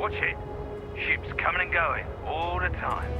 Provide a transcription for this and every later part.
Watch it. Ships coming and going all the time.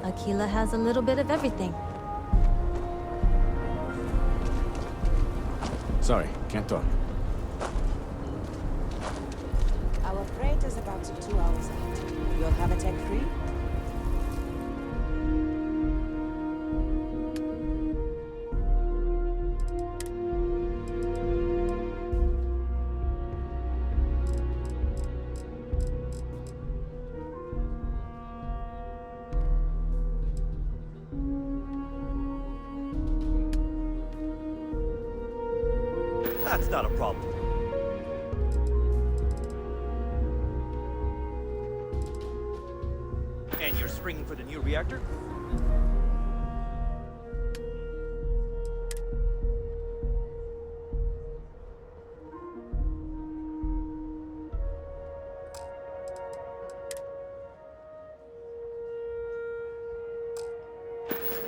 Aquila has a little bit of everything. Sorry, can't talk. Our freight is about 2 hours out. You'll have a tech free? That's not a problem. And you're springing for the new reactor?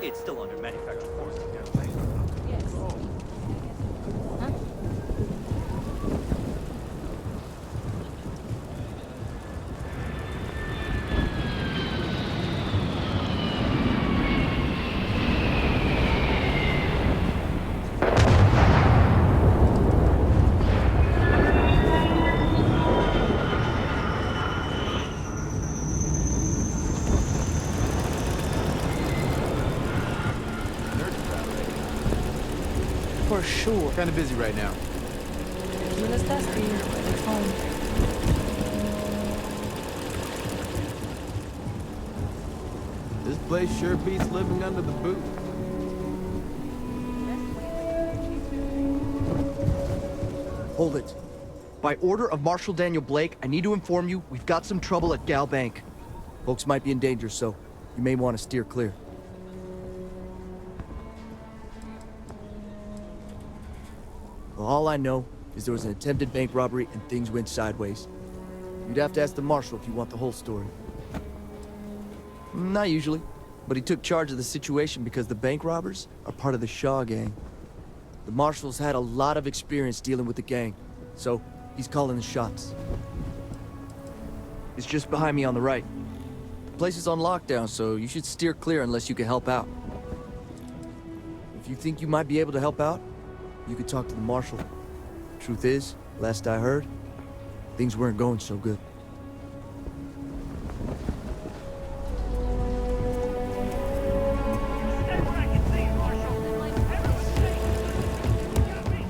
It's still under manufacturer force. Yes. Huh? For sure. Kind of busy right now. Tequila's dusty, but it's home. This place sure beats living under the boot. Hold it. By order of Marshal Daniel Blake, I need to inform you we've got some trouble at Gal Bank. Folks might be in danger, so you may want to steer clear. Well, all I know is there was an attempted bank robbery and things went sideways. You'd have to ask the Marshal if you want the whole story. Not usually, but he took charge of the situation because the bank robbers are part of the Shaw gang. The Marshal's had a lot of experience dealing with the gang, so he's calling the shots. It's just behind me on the right. The place is on lockdown, so you should steer clear unless you can help out. If you think you might be able to help out, you could talk to the Marshal. Truth is, last I heard, things weren't going so good. Stay where I can see you, Marshal. Everyone's safe. You got me.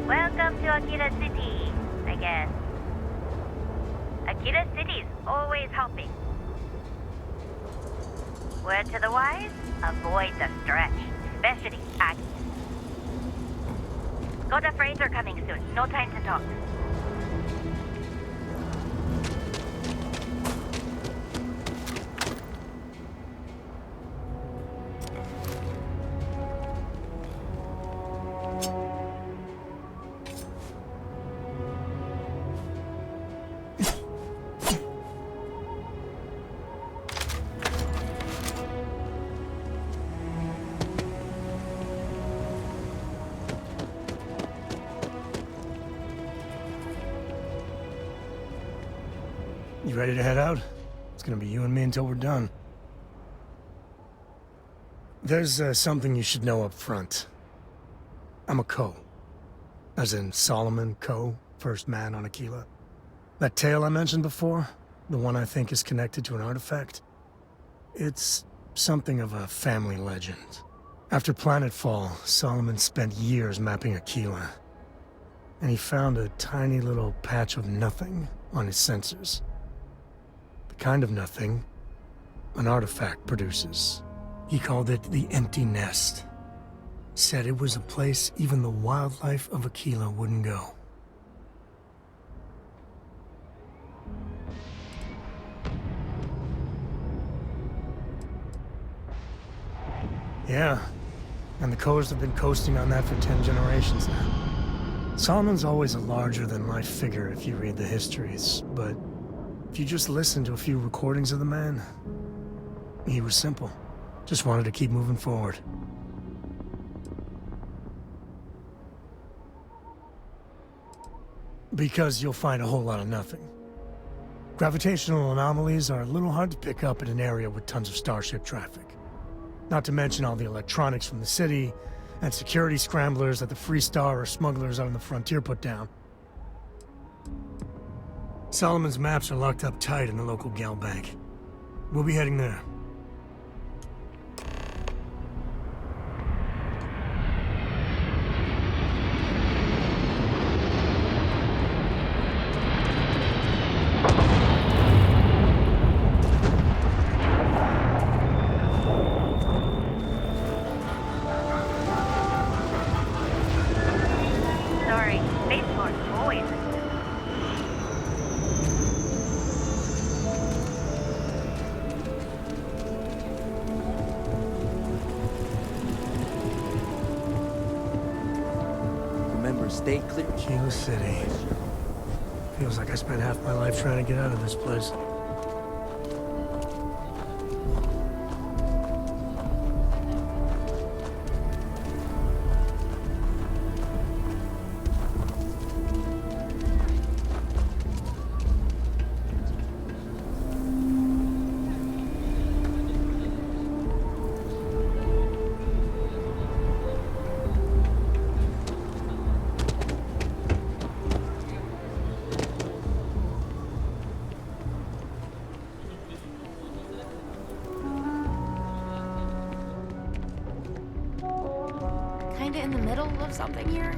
Welcome to Akira City, I guess. Akira City's always helping. Word to the wise, avoid the stretch, especially Aggie. Got a freighter coming soon, no time to talk. You ready to head out? It's gonna be you and me until we're done. There's something you should know up front. I'm a Coe. As in Solomon Coe, first man on Aquila. That tale I mentioned before, the one I think is connected to an artifact, it's something of a family legend. After Planetfall, Solomon spent years mapping Aquila, and he found a tiny little patch of nothing on his sensors. The kind of nothing an artifact produces. He called it the Empty Nest. Said it was a place even the wildlife of Aquila wouldn't go. Yeah, and the Coers have been coasting on that for 10 generations now. Solomon's always a larger-than-life figure if you read the histories, but if you just listen to a few recordings of the man, He was simple. Just wanted to keep moving forward. Because you'll find a whole lot of nothing. Gravitational anomalies are a little hard to pick up in an area with tons of starship traffic. Not to mention all the electronics from the city, and security scramblers that the Free Star or smugglers out on the frontier put down. Solomon's maps are locked up tight in the local gal bank. We'll be heading there. Sorry, Spaceport's always. Remember, stay clear. King City. Feels like I spent half my life trying to get out of this place. Kinda in the middle of something here?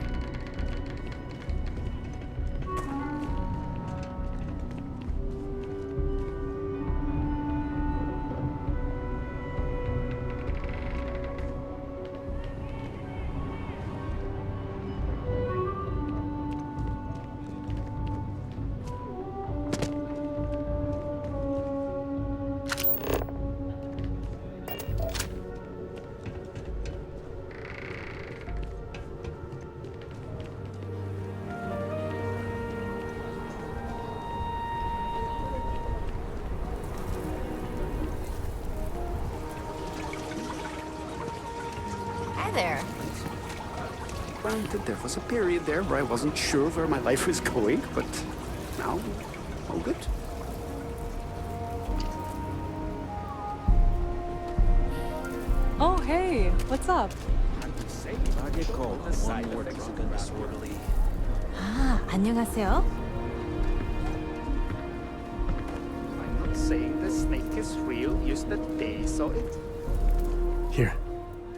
Hi there. Granted, there was a period there where I wasn't sure where my life was going, but now, all good. Oh, hey, what's up? 아, 안녕하세요. I'm not saying the snake is real, just that they saw it. Here.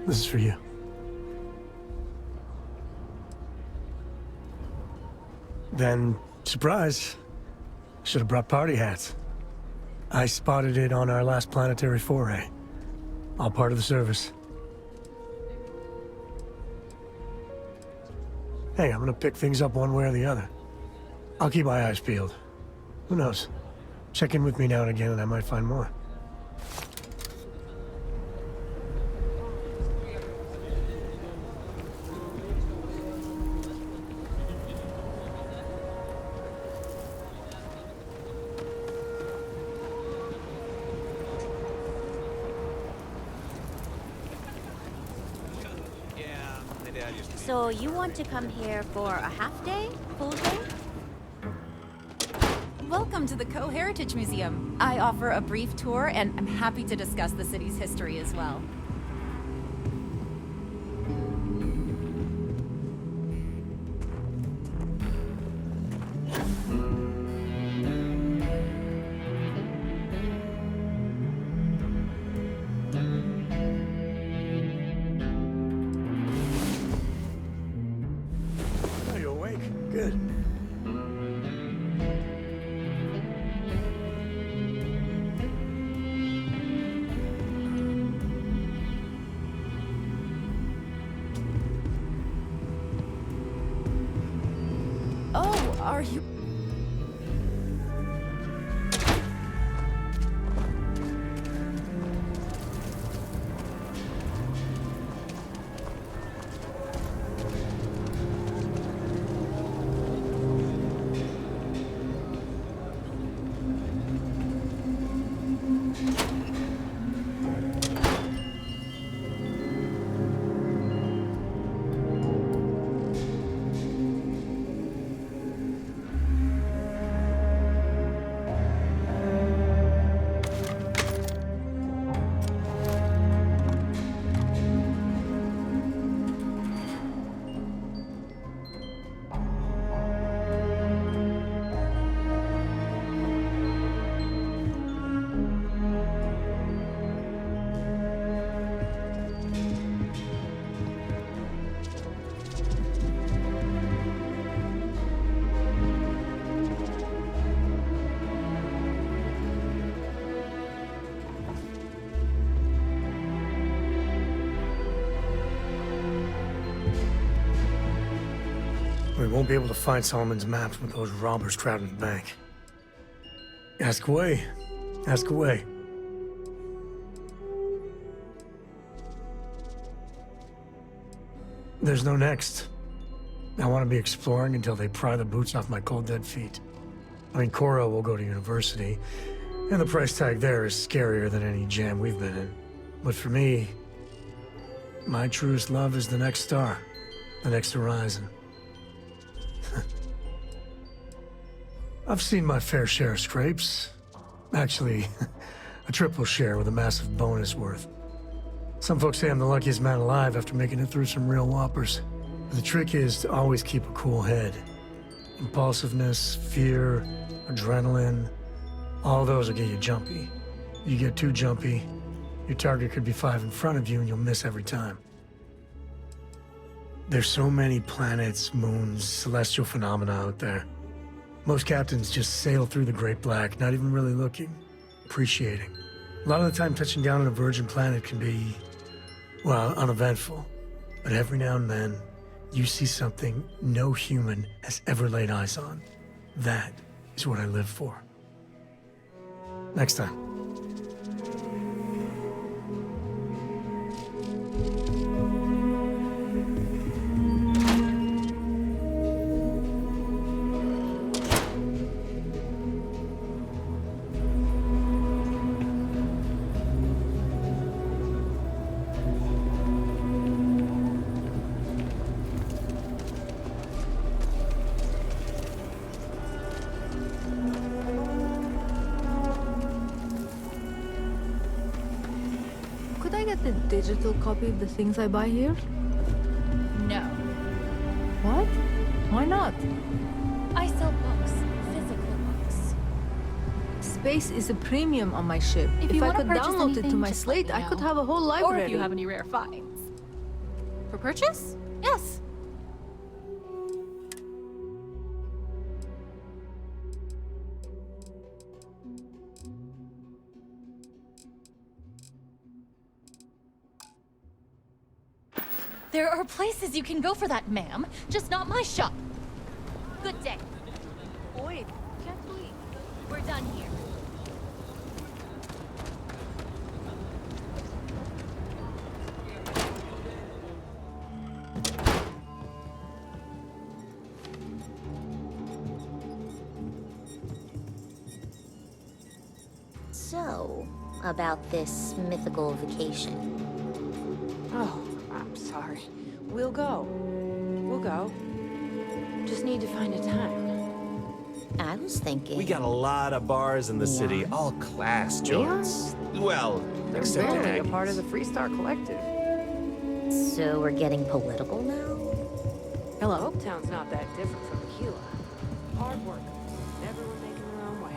This is for you. Then, surprise. Should have brought party hats. I spotted it on our last planetary foray. All part of the service. Hey, I'm gonna pick things up one way or the other. I'll keep my eyes peeled. Who knows? Check in with me now and again and I might find more. So you want to come here for a half day? Full day? Welcome to the Co-Heritage Museum. I offer a brief tour, and I'm happy to discuss the city's history as well. Are you awake? Good. Oh, are you... We won't be able to find Solomon's maps with those robbers crowding the bank. Ask away. Ask away. There's no next. I want to be exploring until they pry the boots off my cold dead feet. I mean, Cora will go to university, and the price tag there is scarier than any jam we've been in. But for me, my truest love is the next star, the next horizon. I've seen my fair share of scrapes. Actually, a triple share with a massive bonus worth. Some folks say I'm the luckiest man alive after making it through some real whoppers. The trick is to always keep a cool head. Impulsiveness, fear, adrenaline, all those will get you jumpy. You get too jumpy, your target could be 5 in front of you and you'll miss every time. There's so many planets, moons, celestial phenomena out there. Most captains just sail through the Great Black, not even really looking, appreciating. A lot of the time touching down on a virgin planet can be, well, uneventful. But every now and then, you see something no human has ever laid eyes on. That is what I live for. Next time. Could I get the digital copy of the things I buy here? No. What? Why not? I sell books. Physical books. Space is a premium on my ship. If If you I wanna could purchase download it to anything, my just let slate, me I could know. have a whole Or library. if you have any rare finds. For purchase? Yes. There are places you can go for that, ma'am. Just not my shop. Good day. Wait, can't we? We're done here. So, about this mythical vacation. Oh, I'm sorry. We'll go. We'll go. Just need to find a time. I was thinking... We got a lot of bars in the city, all class joints. Well, They're except barely a Agnes. part of the Freestar Collective. So we're getting political now? Hello? Hopetown's not that different from Aquila. Hard work. Everyone making their own way.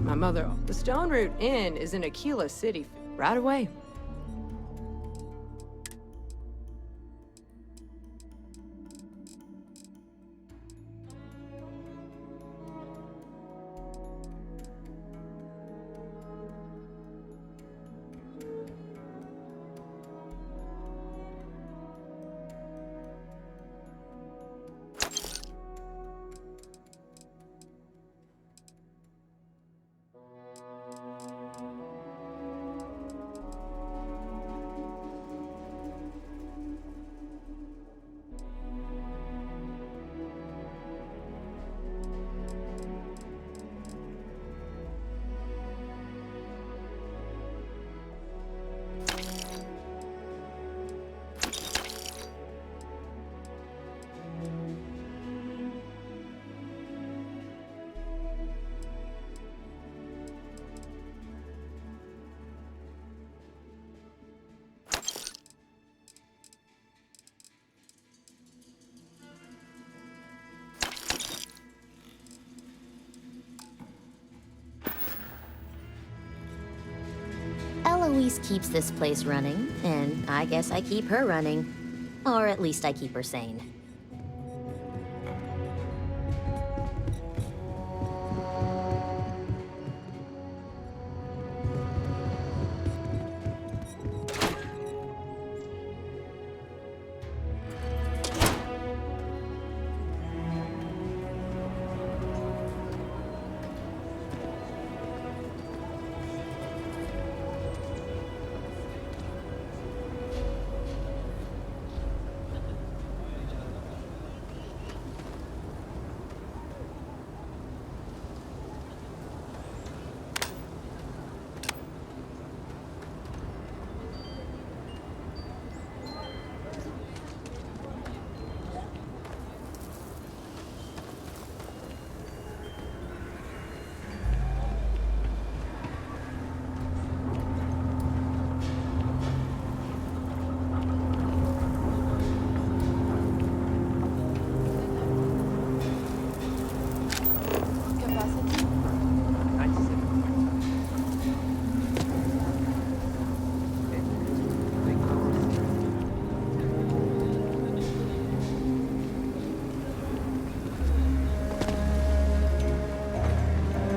My mother. The Stone Root Inn is in Aquila City. Right away. Eloise keeps this place running, and I guess I keep her running. Or at least I keep her sane.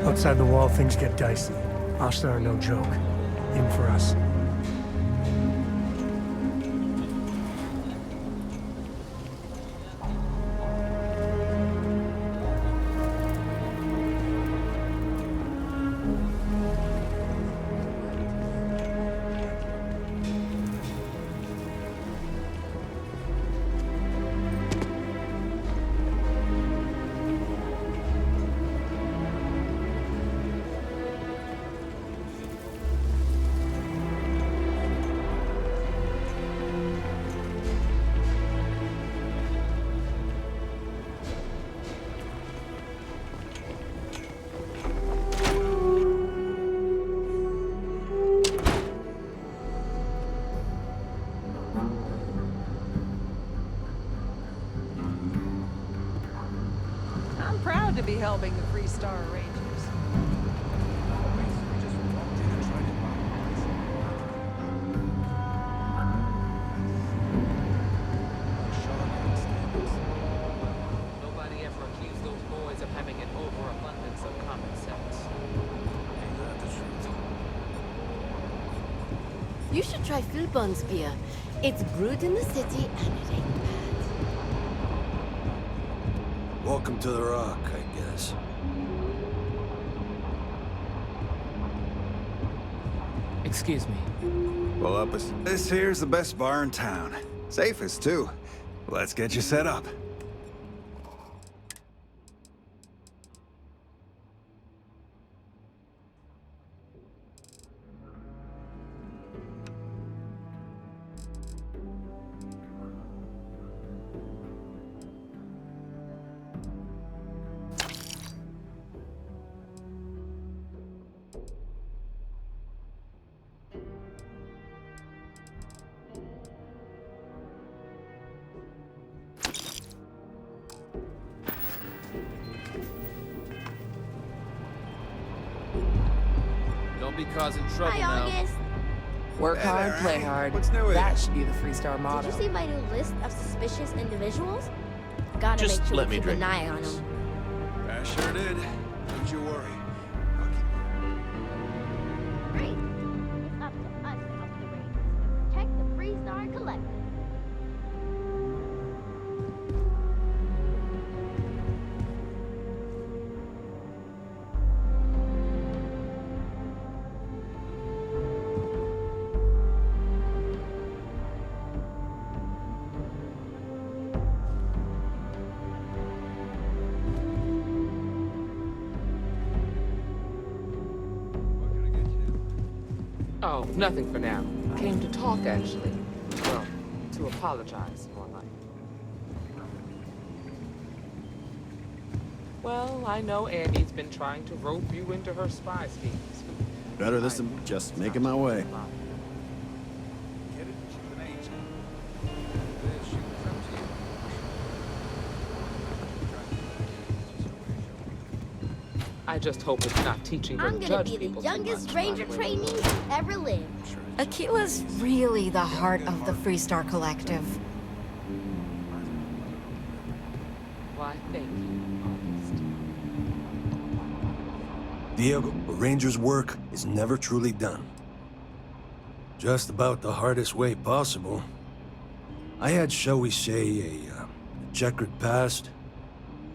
Outside the wall, things get dicey. Asta are no joke, even for us. I'm proud to be helping the Freestar Rangers. Nobody ever accused those boys of having an overabundance of common sense. You should try Philbon's beer. It's brewed in the city and it ain't bad. Welcome to the Rock, I guess. Excuse me. Well, this here's the best bar in town. Safest, too. Let's get you set up. Don't be causing trouble now. August. Work Hey hard, there, play Annie. hard. What's new with That you? should be the Freestar motto. Did you see my new list of suspicious individuals? Gotta Just make sure let we me keep drink an it, eye on please. them. I sure did. Don't you worry. Great. It's up to us to help the Rangers and protect the Freestar Collective. Oh, nothing for now. Came to talk, actually. Well, to apologize, more like. Well, I know Annie's been trying to rope you into her spy schemes. Better this than just making my way. I just hope it's not teaching her I'm to gonna judge be the people too youngest much, Ranger like, trainee to ever live. Sure Aquila's really the heart of the Freestar Collective. Why, thank you, August. Diego, a ranger's work is never truly done. Just about the hardest way possible. I had, shall we say, a checkered past.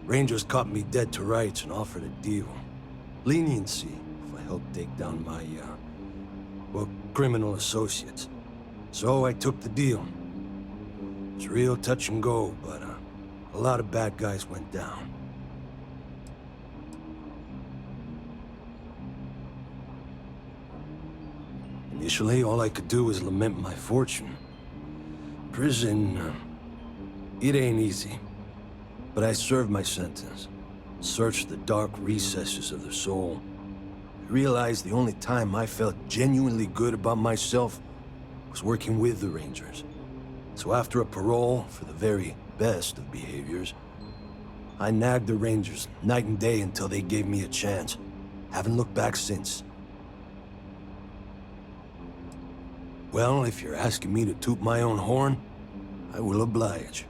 Rangers caught me dead to rights and offered a deal. Leniency if I helped take down my, well, criminal associates. So I took the deal. It's real touch and go, but a lot of bad guys went down. Initially, all I could do was lament my fortune. Prison, it ain't easy. But I served my sentence. Searched the dark recesses of the soul. I realized the only time I felt genuinely good about myself was working with the Rangers. So after a parole for the very best of behaviors, I nagged the Rangers night and day until they gave me a chance. Haven't looked back since. Well, if you're asking me to toot my own horn, I will oblige.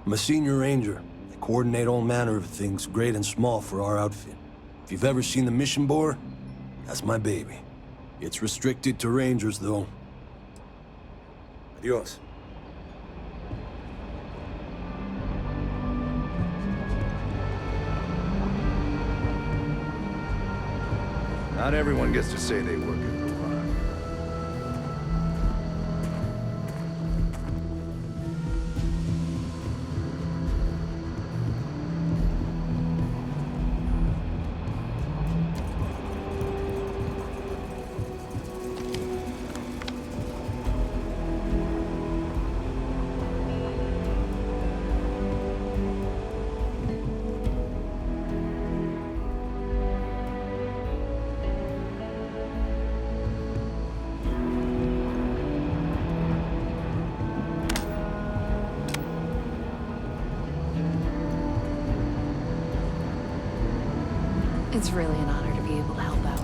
I'm a senior ranger. I coordinate all manner of things, great and small, for our outfit. If you've ever seen the mission board, that's my baby. It's restricted to rangers, though. Adios. Not everyone gets to say they work at the Rock. It's really an honor to be able to help out.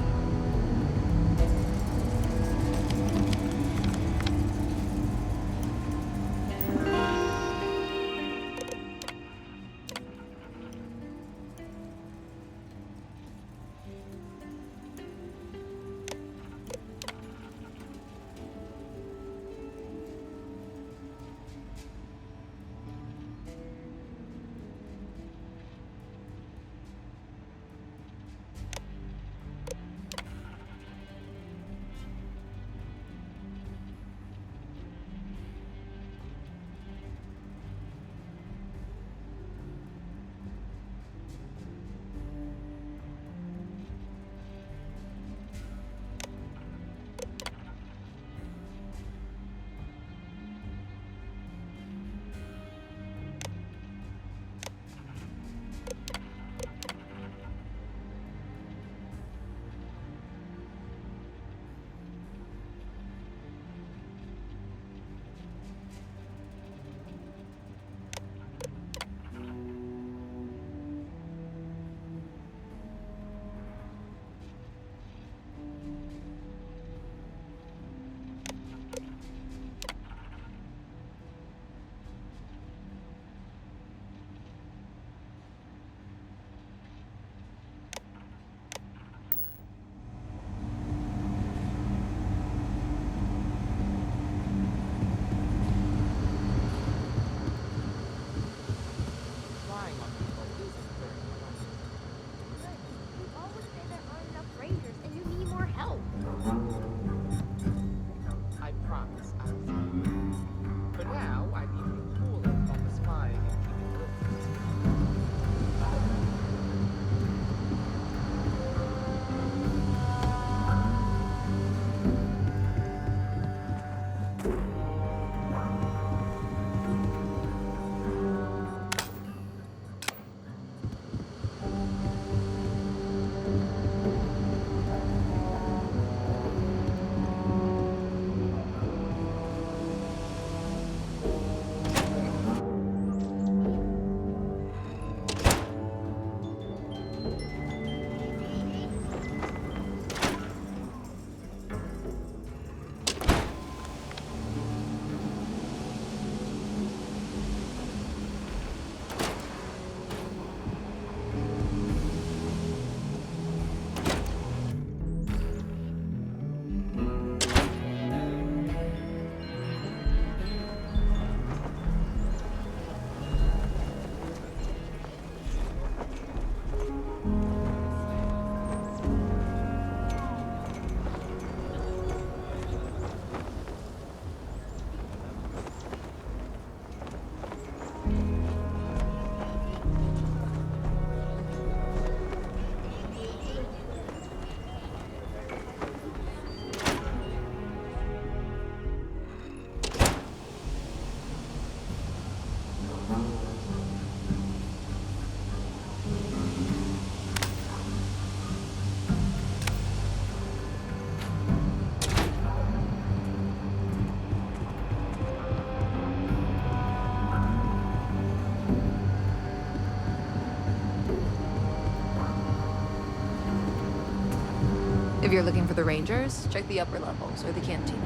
If you're looking for the Rangers, check the upper levels or the canteen.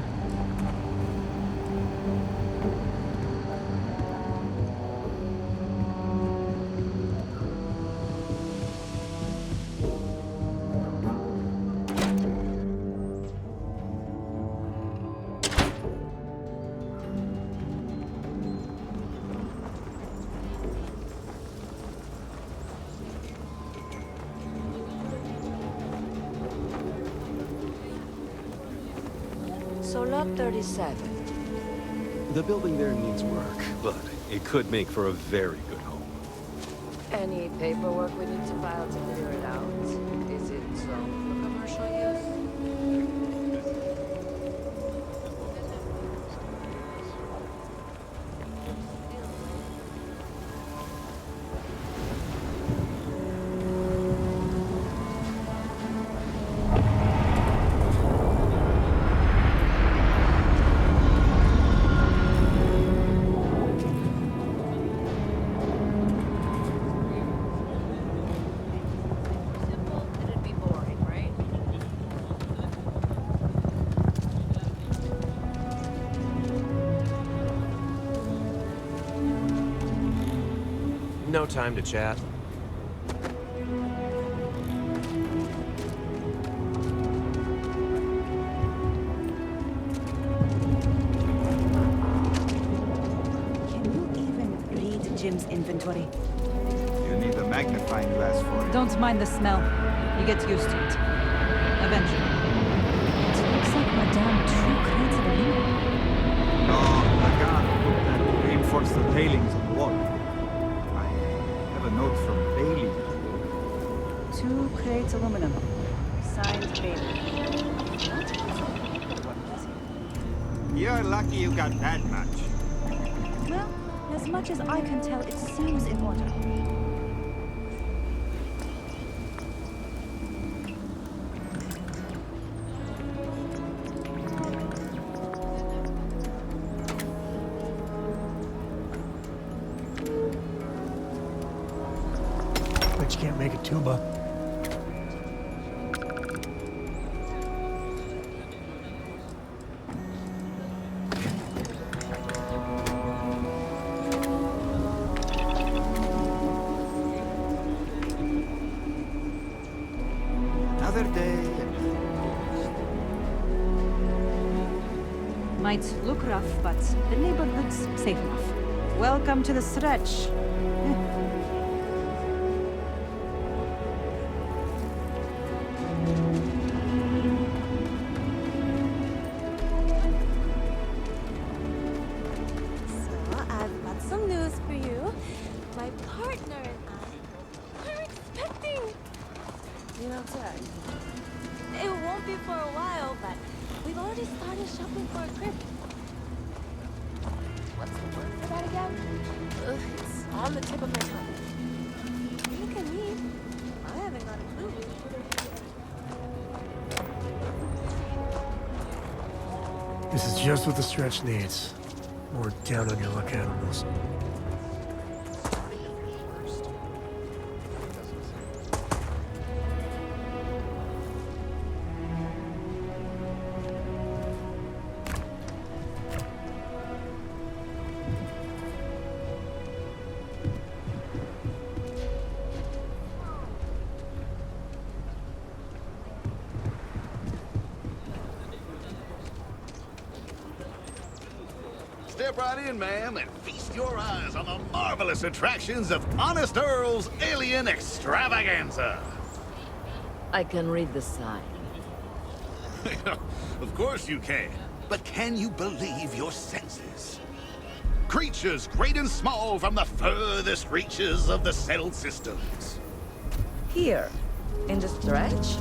So Lot 37. The building there needs work, but it could make for a very good home. Any paperwork we need to file to clear it out? Is it zoned for commercial use? It'd be boring, right? No time to chat. Can you even read Jim's inventory? You need a magnifying glass for it. Don't mind the smell. You get used to it. Eventually. It looks like Madame 2 crates of aluminum. No, I can't put that reinforced the railings on the wall. I have a note from Bailey. 2 crates aluminum. Signed Bailey. You're lucky you got that much. Well, as much as I can tell, it seems in order. Bet you can't make a tuba. Another day. Might look rough, but the neighborhood's safe enough. Welcome to the stretch. So, I've got some news for you. My partner and I are expecting. You know, Tag. It won't be for a while, but we've already started shopping for a crib. What's the word for that again? It's on the tip of my tongue. Look at me. I haven't got a clue. This is just what the stretch needs. More down on your luck animals. Step right in, ma'am, and feast your eyes on the marvelous attractions of Honest Earl's Alien Extravaganza. I can read the sign. Of course you can. But can you believe your senses? Creatures great and small from the furthest reaches of the settled systems. Here, in the stretch?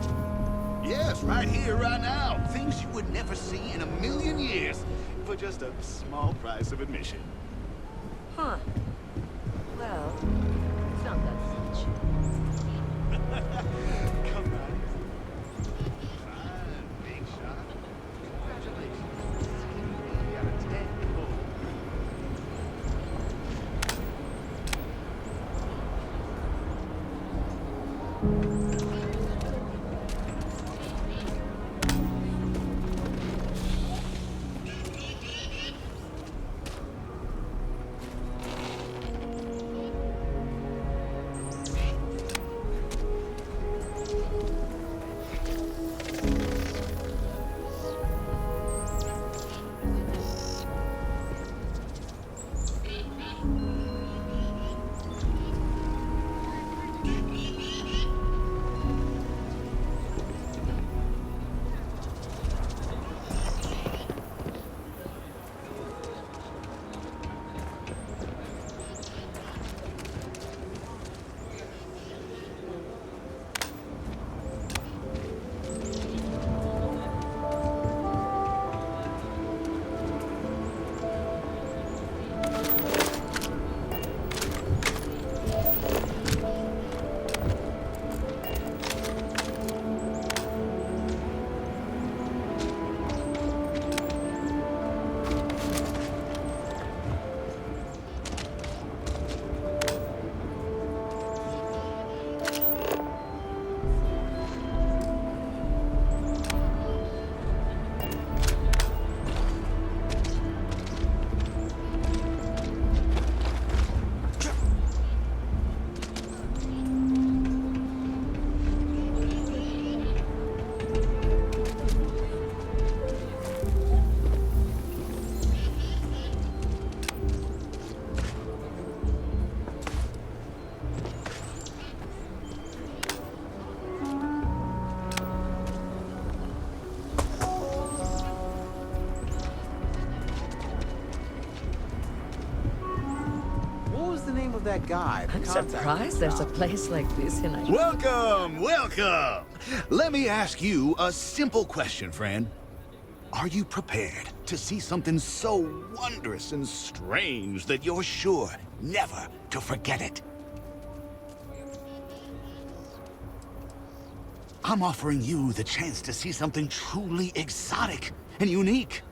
Yes, right here, right now. Things you would never see in a million years for just a small price of admission. Huh. Well, it's not that much. Come on. Fine, big shot. Congratulations. You got a 10. that guy. I'm surprised there's a place like this in a... Welcome, welcome! Let me ask you a simple question, friend. Are you prepared to see something so wondrous and strange that you're sure never to forget it? I'm offering you the chance to see something truly exotic and unique.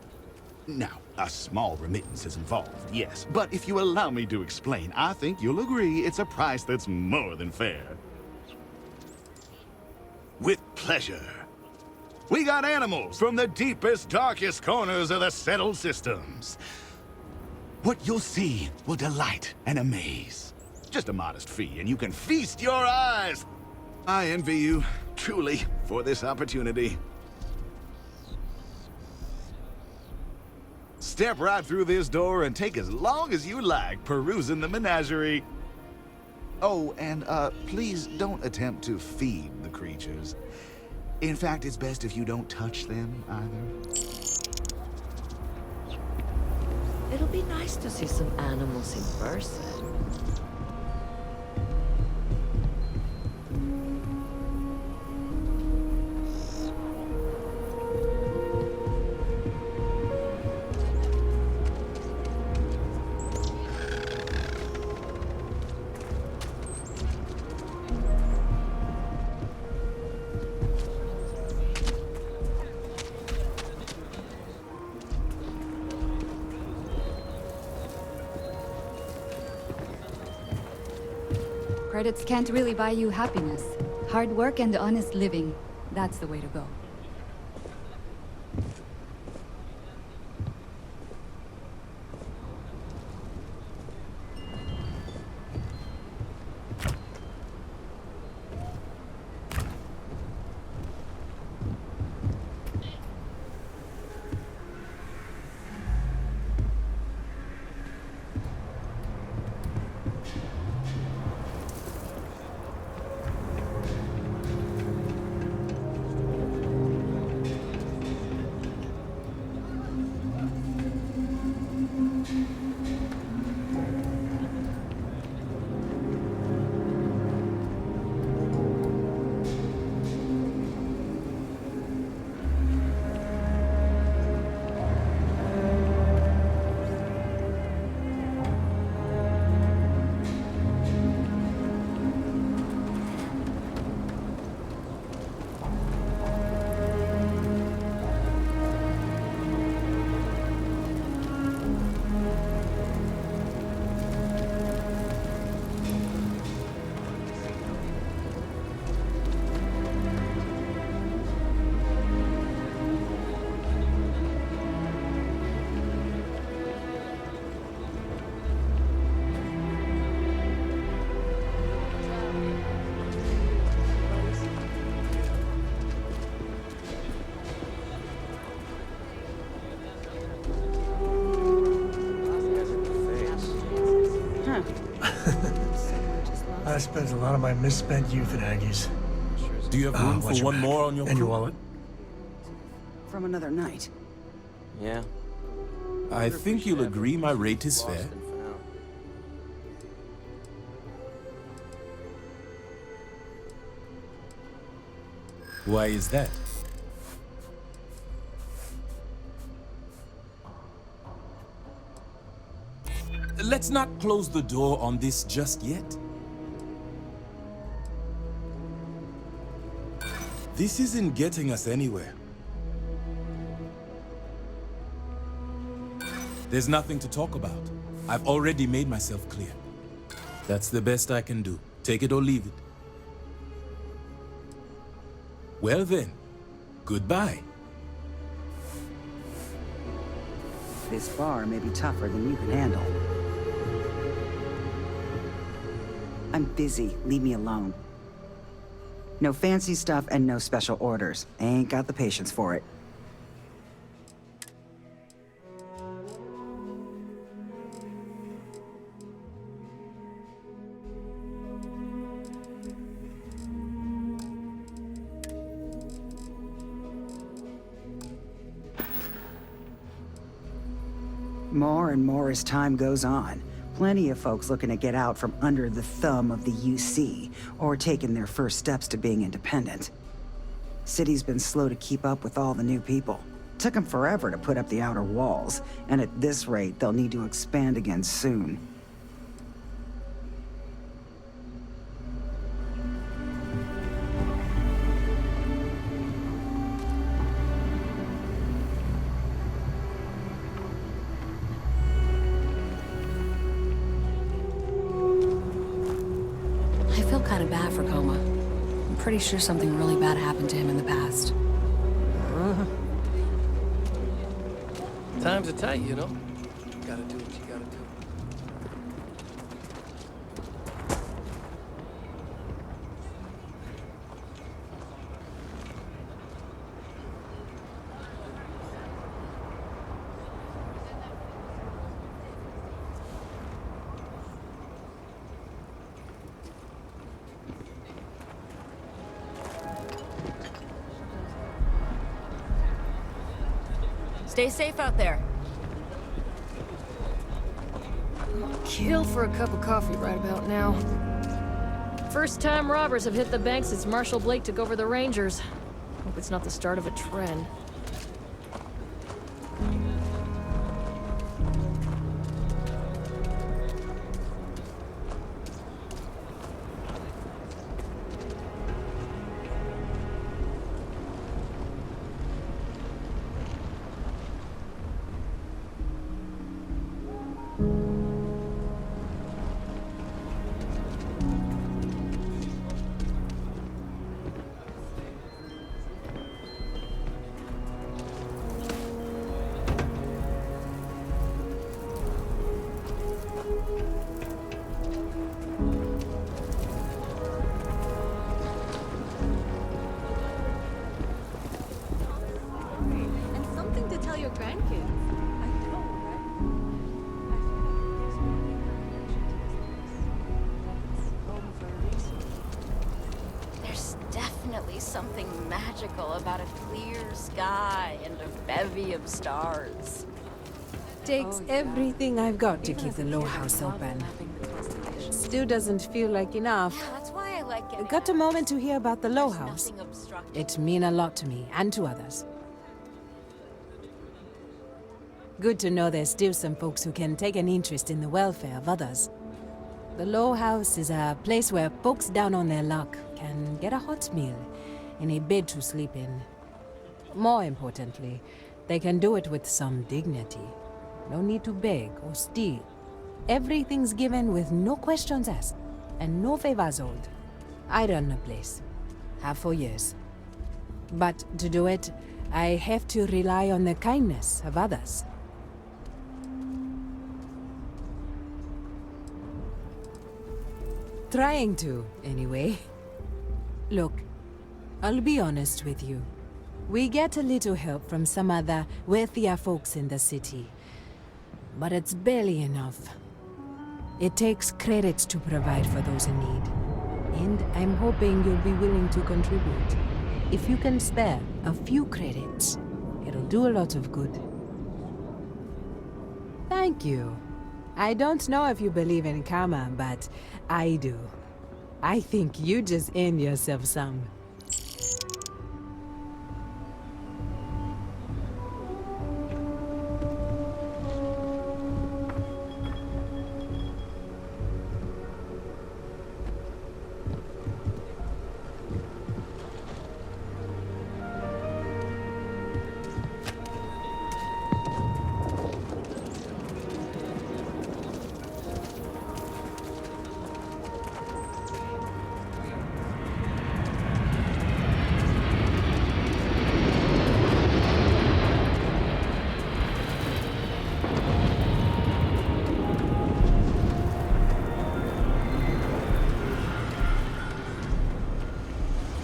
Now, a small remittance is involved, yes, but if you allow me to explain, I think you'll agree it's a price that's more than fair. With pleasure. We got animals from the deepest, darkest corners of the settled systems. What you'll see will delight and amaze. Just a modest fee, and you can feast your eyes. I envy you, truly, for this opportunity. Step right through this door and take as long as you like perusing the menagerie. Oh, and please don't attempt to feed the creatures. In fact, it's best if you don't touch them either. It'll be nice to see some animals in person. Credits can't really buy you happiness. Hard work and honest living, that's the way to go. I spent a lot of my misspent youth at Aggie's. Do you have room for one more on your crew? And your wallet? From another night. Yeah. I think you'll agree my rate is fair. Why is that? Let's not close the door on this just yet. This isn't getting us anywhere. There's nothing to talk about. I've already made myself clear. That's the best I can do. Take it or leave it. Well then, goodbye. This bar may be tougher than you can handle. I'm busy. Leave me alone. No fancy stuff and no special orders. I ain't got the patience for it. More and more as time goes on. Plenty of folks looking to get out from under the thumb of the UC, or taking their first steps to being independent. City's been slow to keep up with all the new people. Took them forever to put up the outer walls, and at this rate, they'll need to expand again soon. I feel kind of bad for Coma. I'm pretty sure something really bad happened to him in the past. Times are tight, you know? Gotta do what you gotta do. Stay safe out there. Kill for a cup of coffee right about now. First time robbers have hit the bank since Marshal Blake took over the Rangers. Hope it's not the start of a trend. And something to tell your grandkids. I know, There's definitely something magical about a clear sky and a bevy of stars. Takes everything I've got to keep the low house open. Still doesn't feel like enough. That's why I like I it. got a moment to hear about the low house. It mean a lot to me and to others. Good to know there's still some folks who can take an interest in the welfare of others. The low house is a place where folks down on their luck can get a hot meal and a bed to sleep in. More importantly, they can do it with some dignity. No need to beg or steal. Everything's given with no questions asked and no favors owed. I run the place. Have for years. But to do it, I have to rely on the kindness of others. Trying to, anyway. Look, I'll be honest with you. We get a little help from some other wealthier folks in the city. But it's barely enough. It takes credits to provide for those in need. And I'm hoping you'll be willing to contribute. If you can spare a few credits, it'll do a lot of good. Thank you. I don't know if you believe in karma, but I do. I think you just earned yourself some.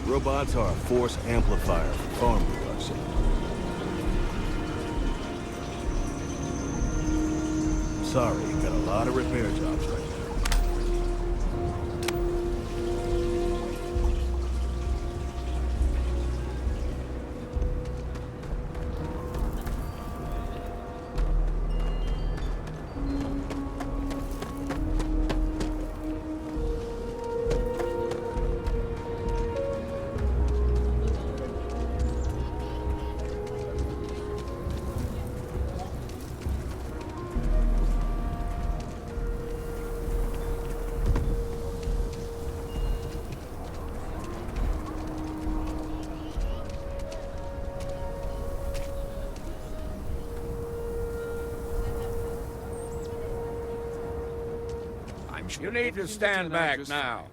Robots are a force amplifier for farm production. Sorry, got a lot of repair jobs right now. situation. You need to stand back now.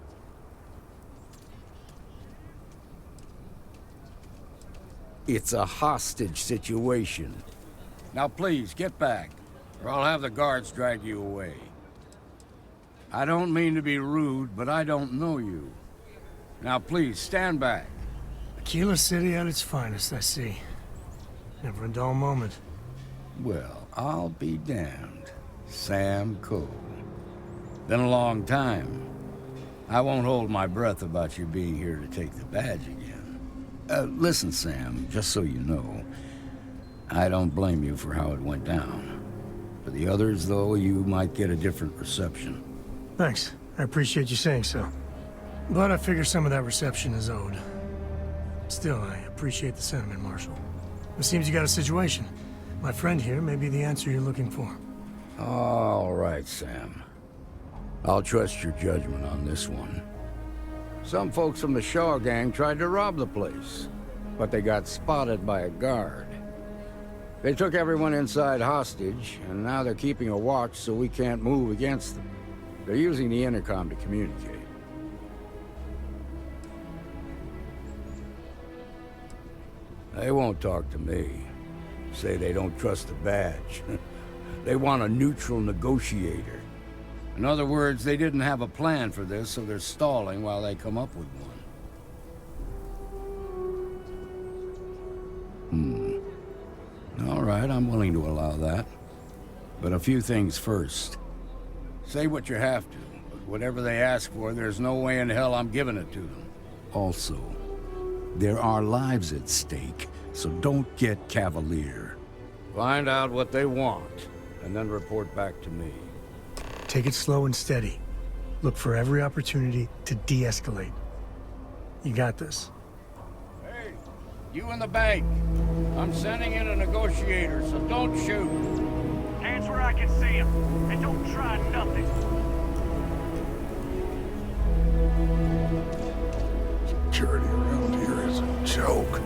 It's a hostage situation. Now please, get back, or I'll have the guards drag you away. I don't mean to be rude, but I don't know you. Now please, stand back. Aquila City at its finest, I see. Never a dull moment. Well, I'll be damned. Sam Cole. Been a long time. I won't hold my breath about you being here to take the badge again. Listen, Sam, just so you know, I don't blame you for how it went down. For the others, though, you might get a different reception. Thanks. I appreciate you saying so. But I figure some of that reception is owed. Still, I appreciate the sentiment, Marshal. It seems you got a situation. My friend here may be the answer you're looking for. All right, Sam. I'll trust your judgment on this one. Some folks from the Shaw gang tried to rob the place, but they got spotted by a guard. They took everyone inside hostage, and now they're keeping a watch so we can't move against them. They're using the intercom to communicate. They won't talk to me. Say they don't trust the badge. They want a neutral negotiator. In other words, they didn't have a plan for this, so they're stalling while they come up with one. All right, I'm willing to allow that. But a few things first. Say what you have to, but whatever they ask for, there's no way in hell I'm giving it to them. Also, there are lives at stake, so don't get cavalier. Find out what they want, and then report back to me. Take it slow and steady. Look for every opportunity to de-escalate. You got this. Hey, you in the bank. I'm sending in a negotiator, so don't shoot. Hands where I can see him, and don't try nothing. Security around here is a joke.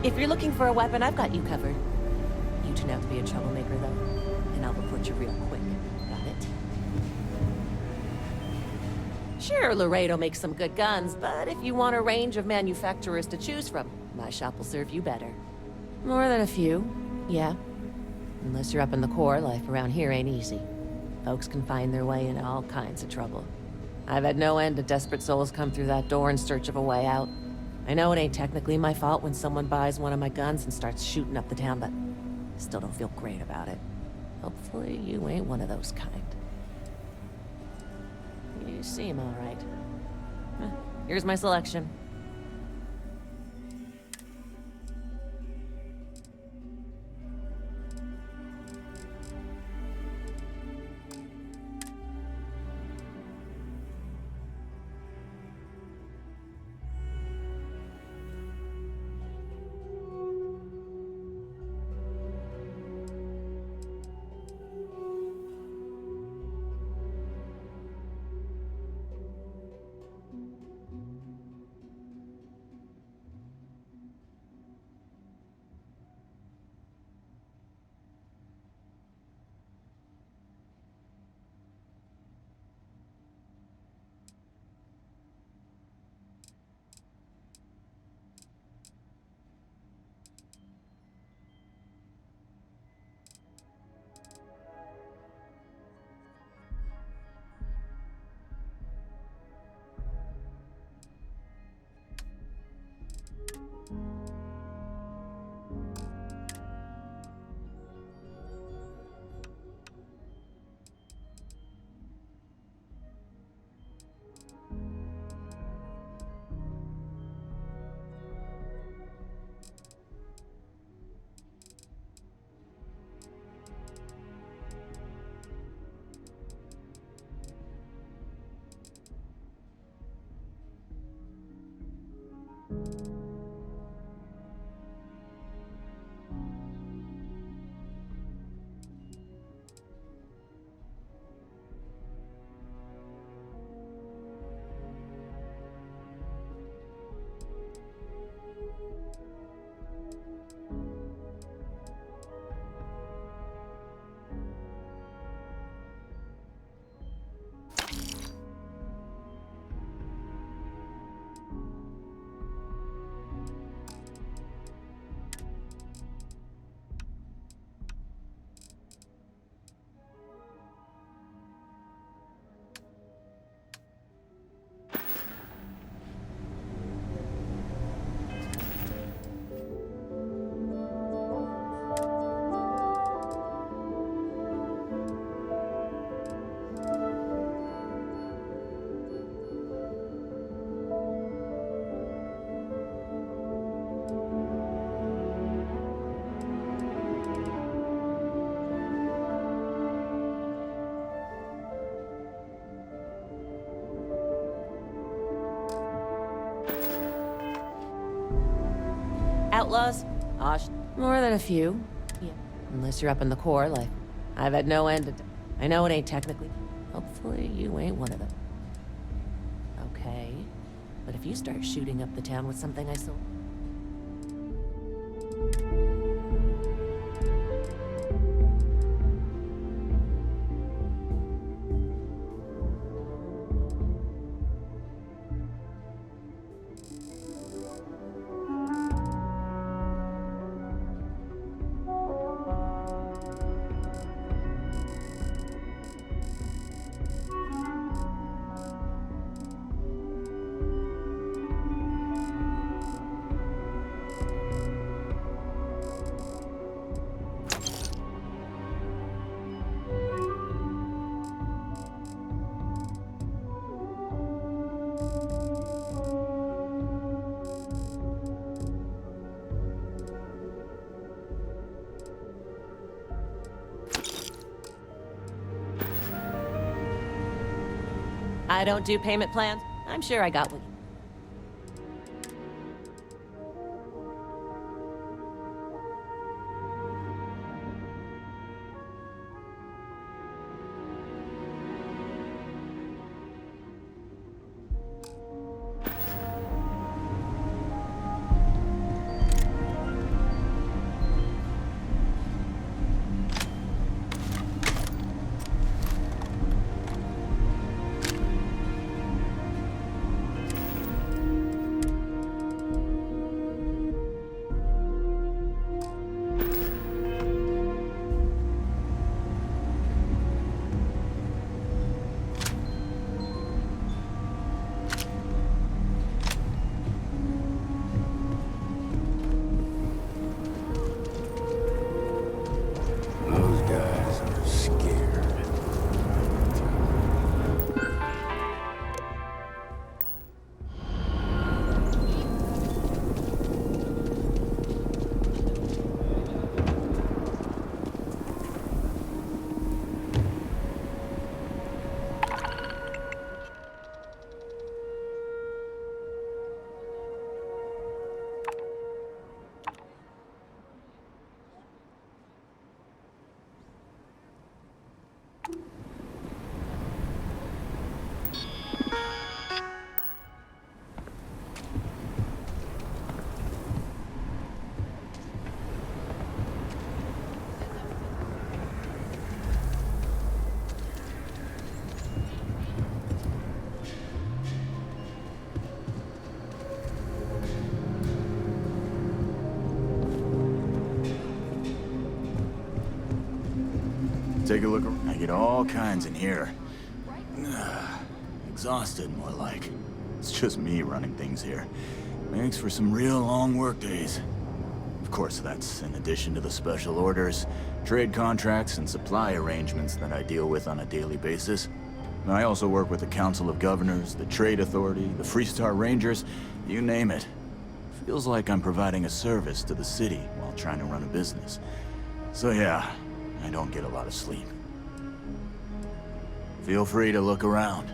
If you're looking for a weapon, I've got you covered. You turn out to be a troublemaker, though, and I'll report you real quick. Got it? Sure, Laredo makes some good guns, but if you want a range of manufacturers to choose from, my shop will serve you better. More than a few, yeah. Unless you're up in the core, life around here ain't easy. Folks can find their way into all kinds of trouble. I've had no end of desperate souls come through that door in search of a way out. I know it ain't technically my fault when someone buys one of my guns and starts shooting up the town, but I still don't feel great about it. Hopefully you ain't one of those kind. You seem all right. Here's my selection. Outlaws? More than a few. Yeah. Unless you're up in the core, like, I've had no end of... I know it ain't technically... Hopefully you ain't one of them. Okay. But if you start shooting up the town with something I sold... I don't do payment plans. I'm sure I got what you... Those guys are scared. Take a look around. I get all kinds in here. Exhausted, more like. It's just me running things here. Makes for some real long work days. Of course, that's in addition to the special orders, trade contracts, and supply arrangements that I deal with on a daily basis. I also work with the Council of Governors, the Trade Authority, the Freestar Rangers, you name it. Feels like I'm providing a service to the city while trying to run a business. So yeah, I don't get a lot of sleep. Feel free to look around.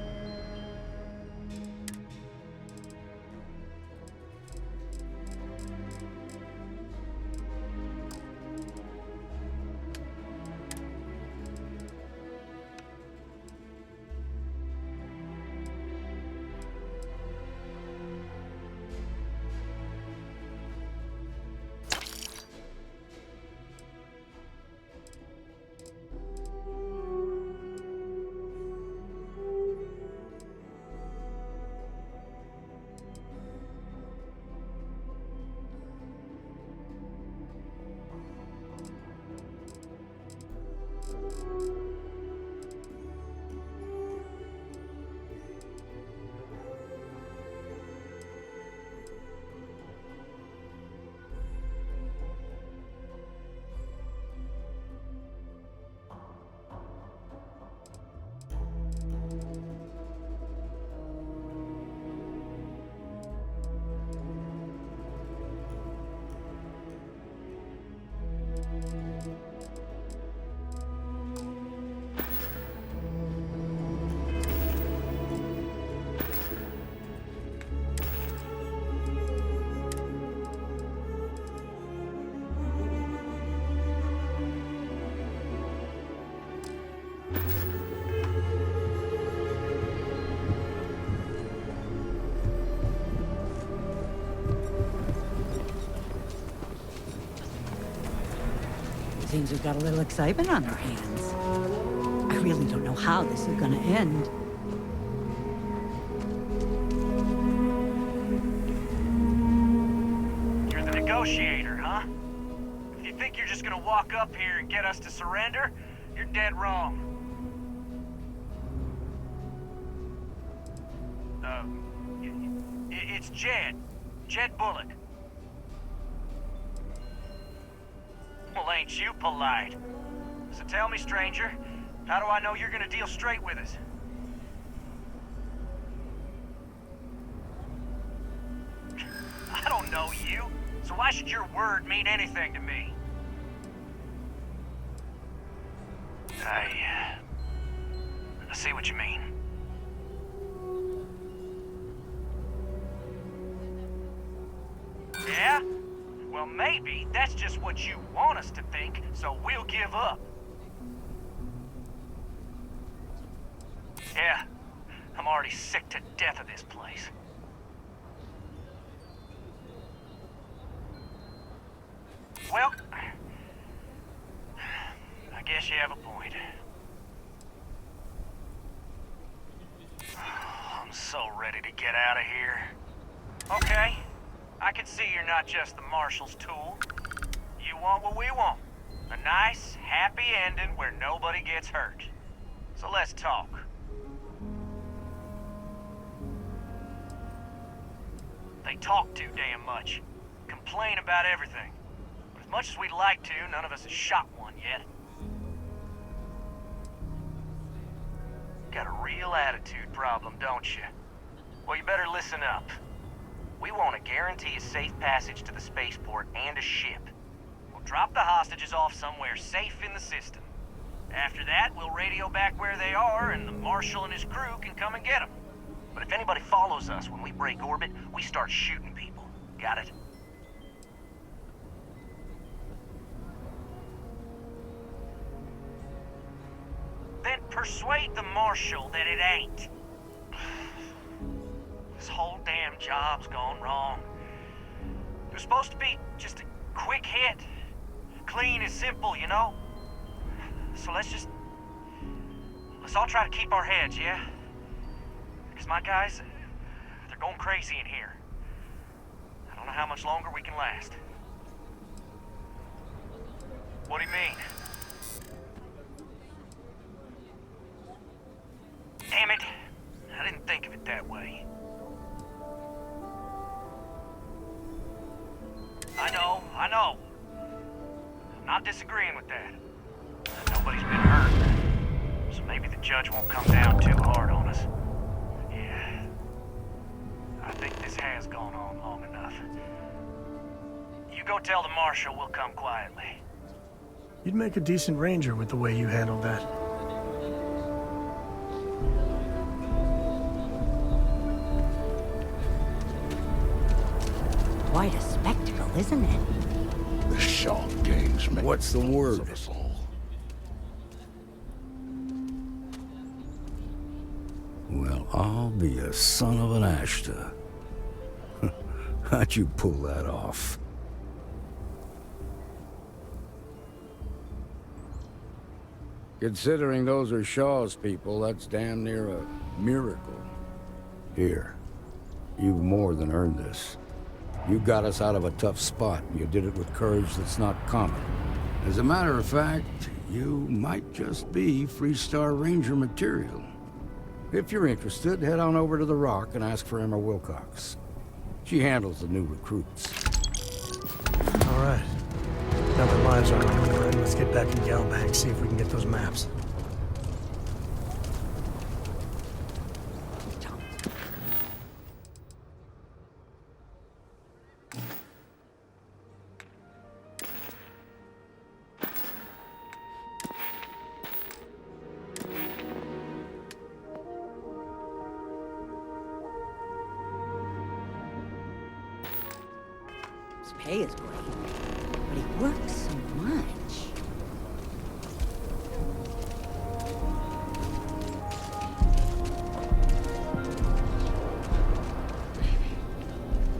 seems we've got a little excitement on our hands. I really don't know how this is gonna end. You're the negotiator, huh? If you think you're just gonna walk up here and get us to surrender, you're dead wrong. It's Jed. Jed Bullock. Well, ain't you polite? So tell me, stranger, how do I know you're gonna deal straight with us? I don't know you, so why should your word mean anything to me? I see what you mean. Yeah? Well, maybe that's just what you want us to think, so we'll give up. Yeah, I'm already sick to death of this place. Well, I guess you have a point. I'm so ready to get out of here. Okay, I can see you're not just the Marshal's tool. You want what we want. A nice, happy ending where nobody gets hurt. So let's talk. They talk too damn much. Complain about everything. But as much as we'd like to, none of us has shot one yet. Got a real attitude problem, don't you? Well, you better listen up. We want to guarantee a safe passage to the spaceport and a ship. We'll drop the hostages off somewhere safe in the system. After that, we'll radio back where they are, and the Marshal and his crew can come and get them. But if anybody follows us when we break orbit, we start shooting people. Got it? Then persuade the Marshal that it ain't. This whole damn job's gone wrong. It was supposed to be just a quick hit. Clean and simple, you know? So let's all try to keep our heads, yeah? Because my guys, they're going crazy in here. I don't know how much longer we can last. What do you mean? Damn it. I didn't think of it that way. I know. I'm not disagreeing with that. Nobody's been hurt. So maybe the judge won't come down too hard on us. Yeah. I think this has gone on long enough. You go tell the Marshal we'll come quietly. You'd make a decent ranger with the way you handled that. Quite a spectacle, isn't it? The Shaw games make What's the word? Of us all. Well, I'll be a son of an Ashta. How'd you pull that off? Considering those are Shaw's people, that's damn near a miracle. Here, you've more than earned this. You got us out of a tough spot, and you did it with courage that's not common. As a matter of fact, you might just be Freestar Ranger material. If you're interested, head on over to the Rock and ask for Emma Wilcox. She handles the new recruits. All right. Now that lives are on the line, let's get back in Galbank, see if we can get those maps. His pay is great, but he works so much.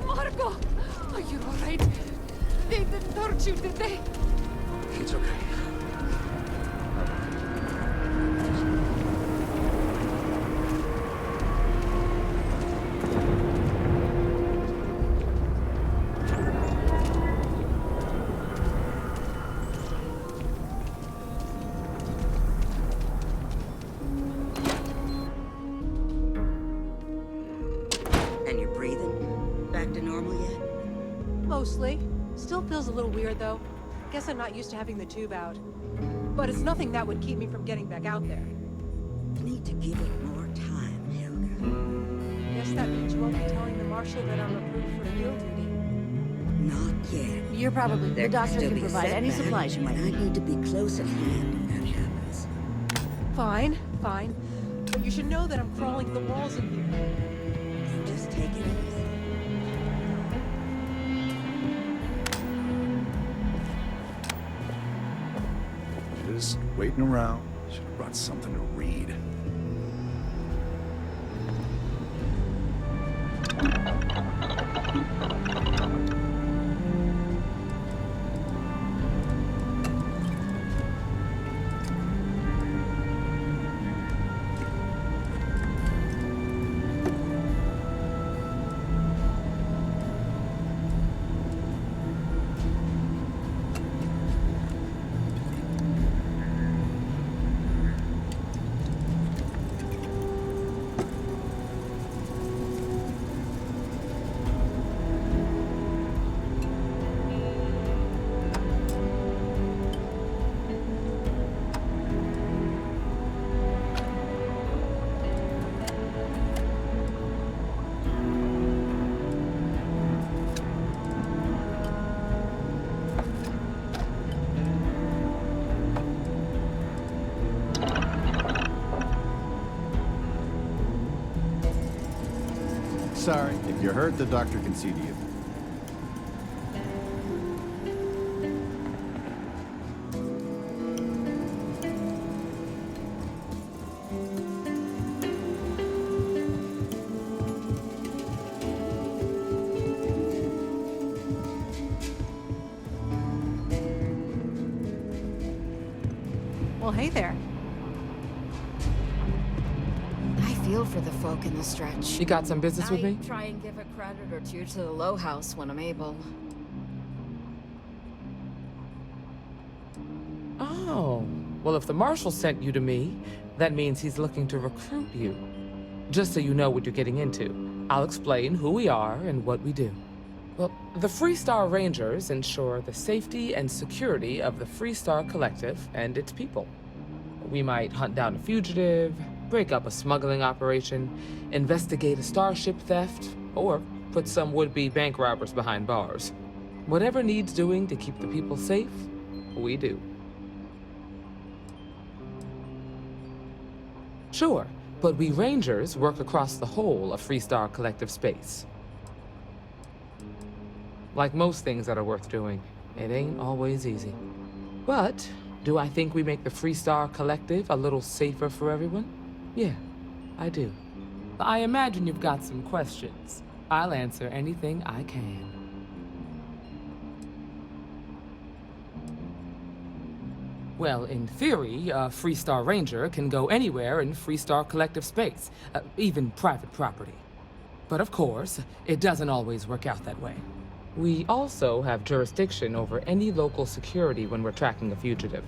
Marco! Are you alright? They didn't hurt you, did they? It's okay. And you're breathing? Back to normal yet? Mostly. Still feels a little weird, though. Guess I'm not used to having the tube out. But it's nothing that would keep me from getting back out there. Need to give it more time, Hilda. Guess that means you won't be telling the Marshal that I'm approved for field duty. Not yet. You're probably... There The doctor still can be a provide any setback, supplies you might and I need. need to be close at hand when that happens. Fine, fine. But you should know that I'm crawling to the walls in here. Just take it easy. Just waiting around. Should have brought something to read. Sorry, if you're hurt, the doctor can see to you. Well, hey there. I feel for the folk in the stretch. You got some business with me? I try and give a credit or two to the Low House when I'm able. Oh. Well, if the Marshal sent you to me, that means he's looking to recruit you. Just so you know what you're getting into, I'll explain who we are and what we do. Well, the Freestar Rangers ensure the safety and security of the Freestar Collective and its people. We might hunt down a fugitive, break up a smuggling operation, investigate a starship theft, or put some would-be bank robbers behind bars. Whatever needs doing to keep the people safe, we do. Sure, but we Rangers work across the whole of Freestar Collective space. Like most things that are worth doing, it ain't always easy. But do I think we make the Freestar Collective a little safer for everyone? Yeah, I do. I imagine you've got some questions. I'll answer anything I can. Well, in theory, a Freestar Ranger can go anywhere in Freestar Collective space, even private property. But of course, it doesn't always work out that way. We also have jurisdiction over any local security when we're tracking a fugitive.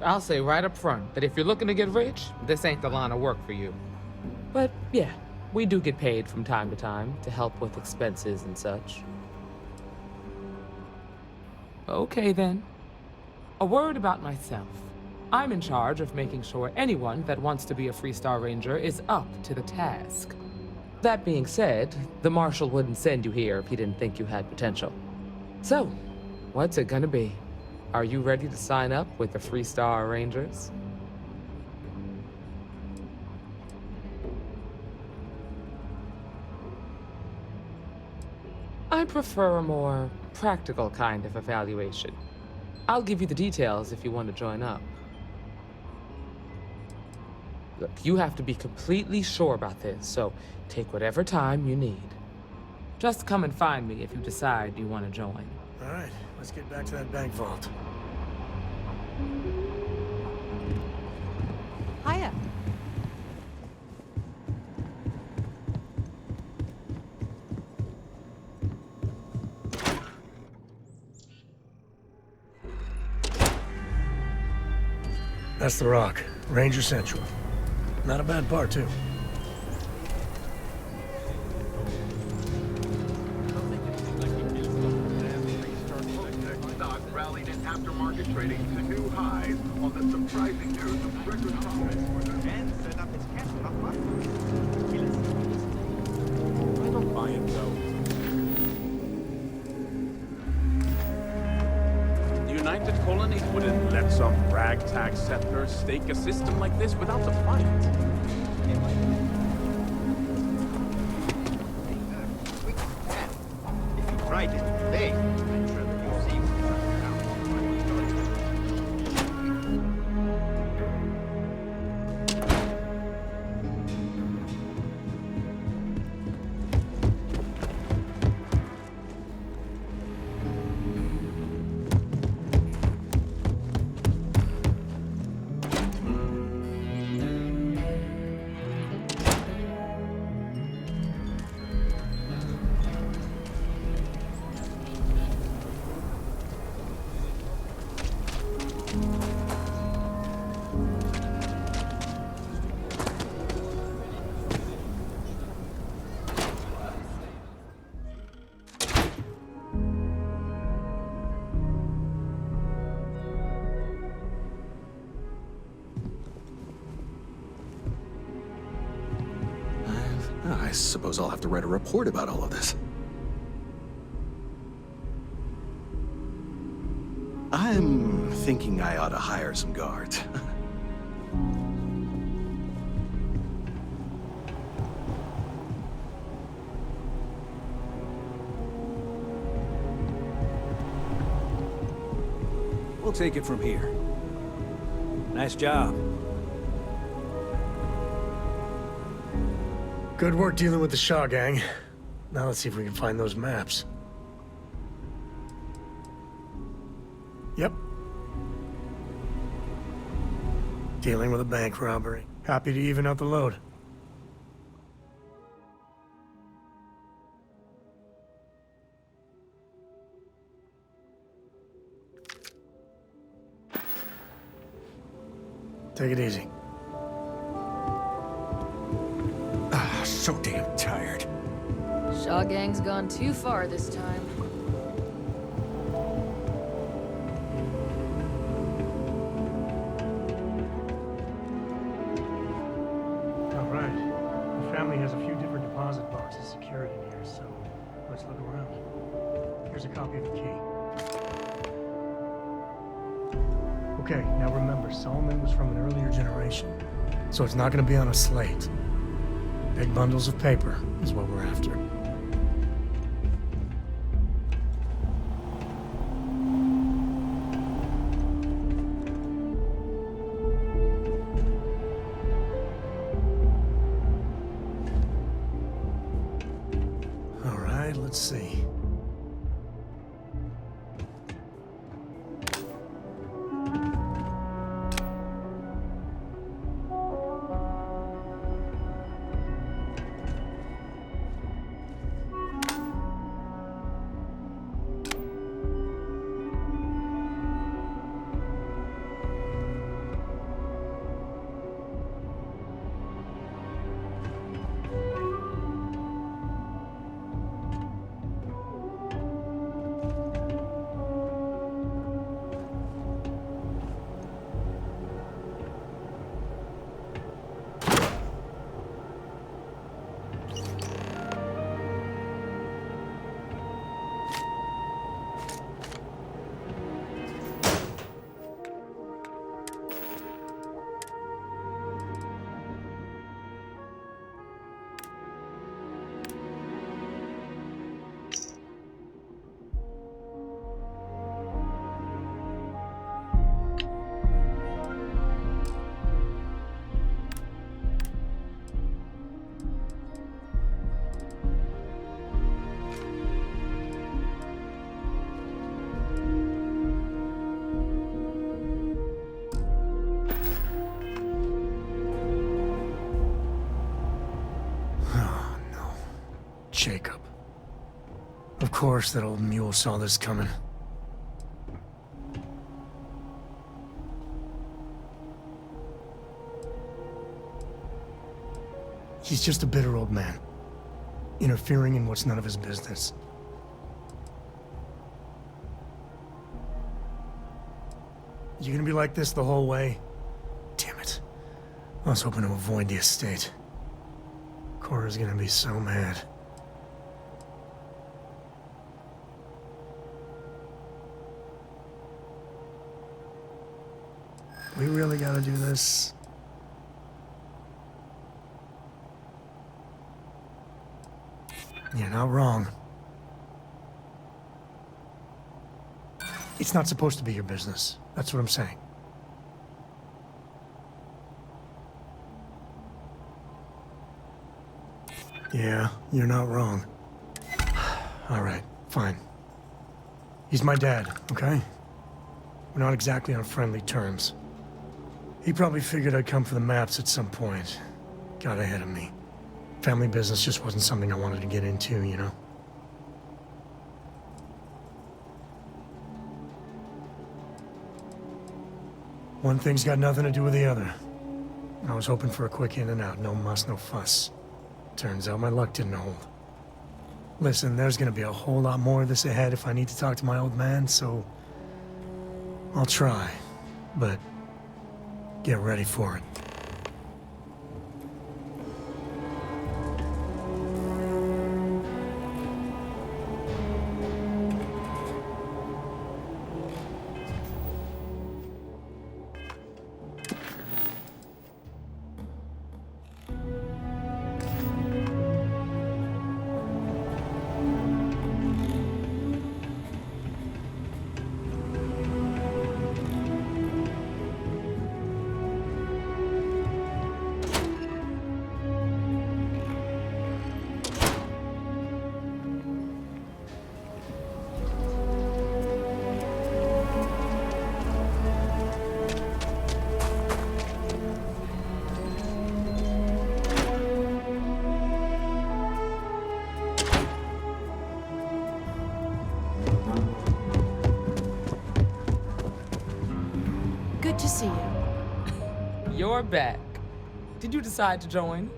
I'll say right up front that if you're looking to get rich, this ain't the line of work for you. But yeah, we do get paid from time to time to help with expenses and such. Okay then. A word about myself. I'm in charge of making sure anyone that wants to be a Freestar Ranger is up to the task. That being said, the Marshal wouldn't send you here if he didn't think you had potential. So, what's it gonna be? Are you ready to sign up with the Freestar Rangers? I prefer a more practical kind of evaluation. I'll give you the details if you want to join up. Look, you have to be completely sure about this, so take whatever time you need. Just come and find me if you decide you want to join. All right, Let's get back to that bank vault. Hiya. That's the Rock, Ranger Central. Not a bad bar, too. Stock rallied in aftermarket trading to new highs on the surprising news of record profits. And set up his cash up. I don't buy it, though. The United Colonies wouldn't let some ragtag settler stake a system like this without a fight. If you tried it today, I'm sure that you'll see I suppose I'll have to write a report about all of this. I'm thinking I ought to hire some guards. We'll take it from here. Nice job. Good work dealing with the Shaw gang. Now let's see if we can find those maps. Yep. Dealing with a bank robbery. Happy to even out the load. Take it easy. So damn tired. Shaw gang's gone too far this time. All right. The family has a few different deposit boxes secured in here, so let's look around. Here's a copy of the key. Okay, now remember, Solomon was from an earlier generation, so it's not going to be on a slate. Big bundles of paper is what we're after. All right, let's see. shakeup. Of course, that old mule saw this coming. He's just a bitter old man, interfering in what's none of his business. You gonna be like this the whole way? Damn it. I was hoping to avoid the estate. Cora's gonna be so mad. We really gotta do this? You're not wrong. It's not supposed to be your business. That's what I'm saying. Yeah, you're not wrong. All right, fine. He's my dad, okay? We're not exactly on friendly terms. He probably figured I'd come for the maps at some point. Got ahead of me. Family business just wasn't something I wanted to get into, you know? One thing's got nothing to do with the other. I was hoping for a quick in and out, no muss, no fuss. Turns out my luck didn't hold. Listen, there's gonna be a whole lot more of this ahead if I need to talk to my old man, so... I'll try, but get ready for it. Good to see you. You're back. Did you decide to join?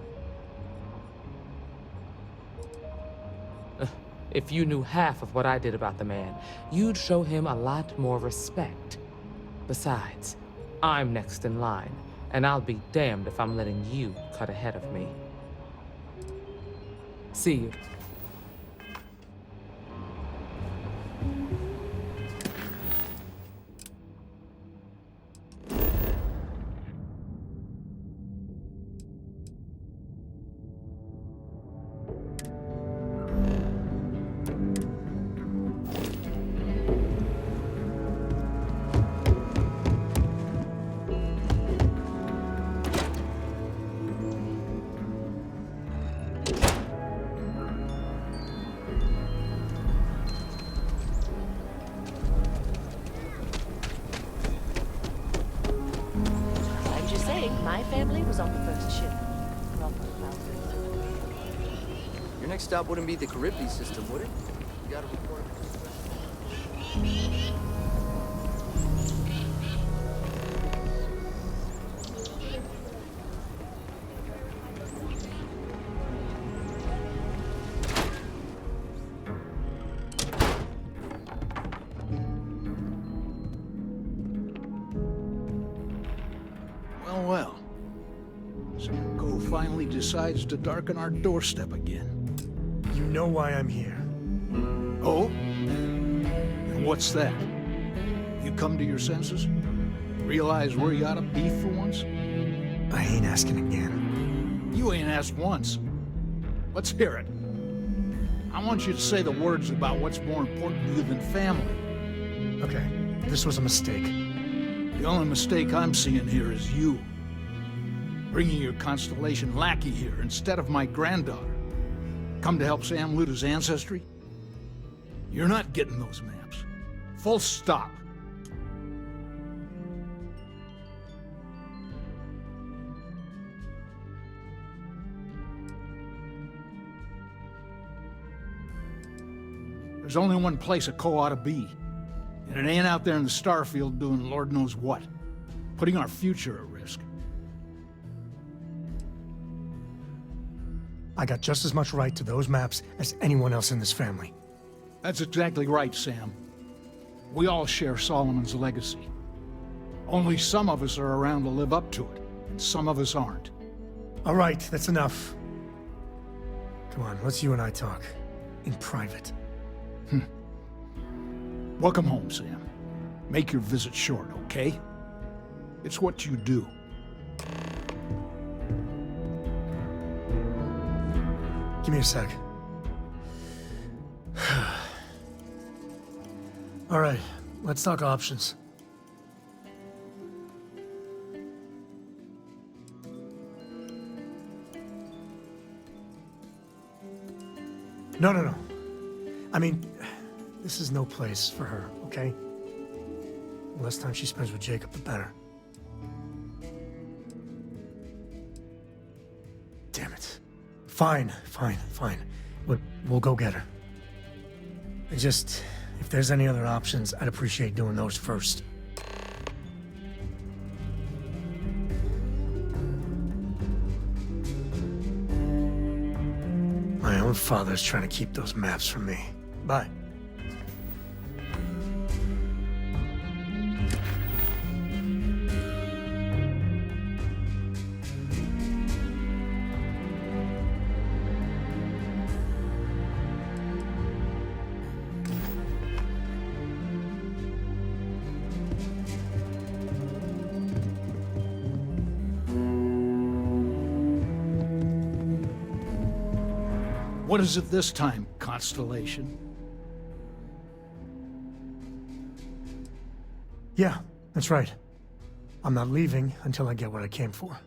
If you knew half of what I did about the man, you'd show him a lot more respect. Besides, I'm next in line, and I'll be damned if I'm letting you cut ahead of me. See you. My family was on the first ship. Your next stop wouldn't be the Caribbean system, would it? You gotta report. Well. Sam Cole finally decides to darken our doorstep again. You know why I'm here. Oh? And what's that? You come to your senses? Realize where you ought to be for once? I ain't asking again. You ain't asked once. Let's hear it. I want you to say the words about what's more important to you than family. Okay, this was a mistake. The only mistake I'm seeing here is you. Bringing your Constellation lackey here instead of my granddaughter. Come to help Sam loot his ancestry? You're not getting those maps. Full stop. There's only one place a Co ought to be. And it ain't out there in the Starfield doing Lord knows what. Putting our future at risk. I got just as much right to those maps as anyone else in this family. That's exactly right, Sam. We all share Solomon's legacy. Only some of us are around to live up to it, and some of us aren't. All right, that's enough. Come on, let's you and I talk. In private. Welcome home, Sam. Make your visit short, okay? It's what you do. Give me a sec. All right, let's talk options. No. I mean, this is no place for her, okay? The less time she spends with Jacob, the better. Damn it. Fine. We'll go get her. If there's any other options, I'd appreciate doing those first. My own father's trying to keep those maps from me. Bye. What is it this time, Constellation? Yeah, that's right. I'm not leaving until I get what I came for.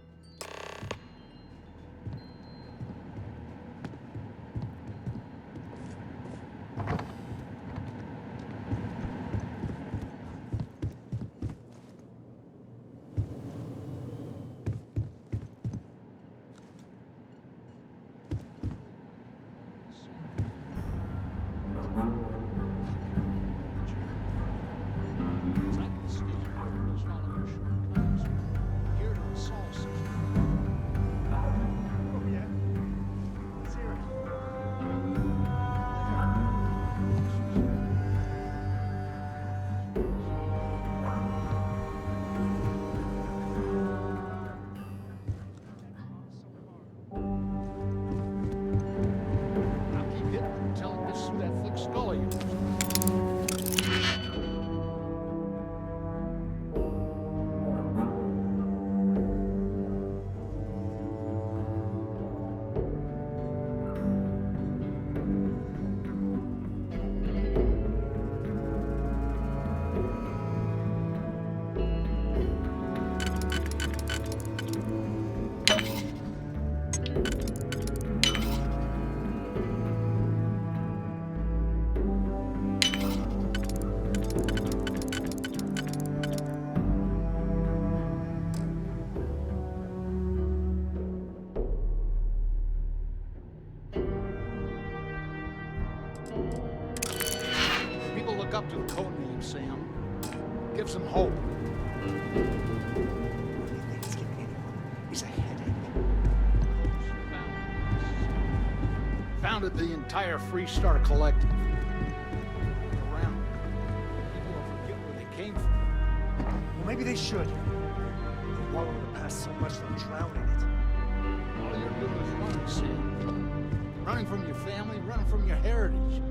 People look up to the code name, Sam. Gives them hope. What do you think it's giving anyone? He's a headache. Founded the entire Freestar Collective. Around. People will forget where they came from. Well, maybe they should. They wallow in the past so much they'll drown in it. All you're doing is running, Sam. Running from your family, running from your heritage.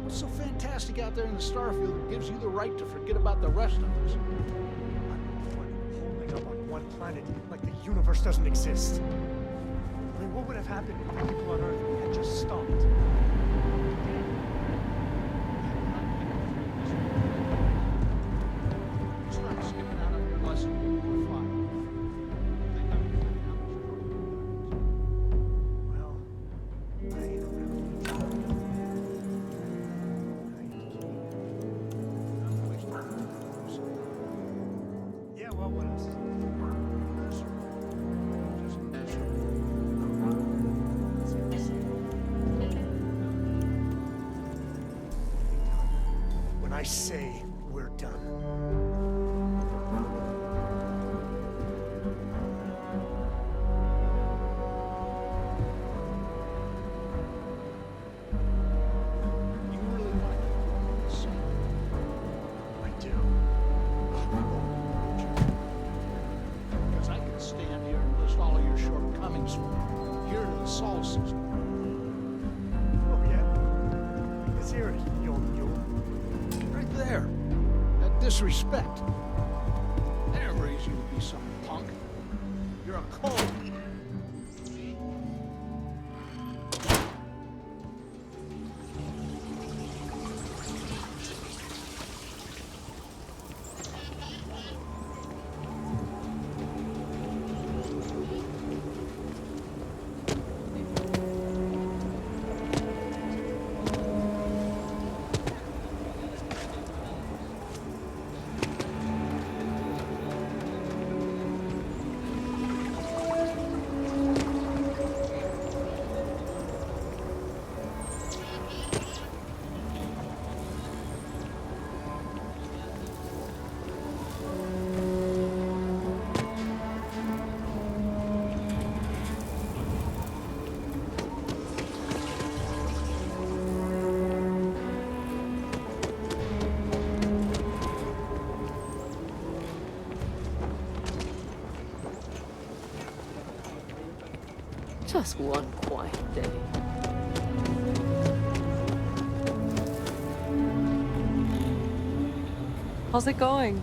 What's so fantastic out there in the Starfield that gives you the right to forget about the rest of us? Holding up on one planet like the universe doesn't exist. I mean, what would have happened if the people on Earth had just stopped? Start skipping out on your lesson. We're fine. Well, I ain't around. Yeah, well, what else? I say we're done. You really want to keep this? I do. Because I can stand here and list all of your shortcomings from here to the Sol system. Oh, yeah? Let's hear it, you old mule. Right there. That disrespect. I didn't raise you to be some punk. You're a clone. Just one quiet day. How's it going?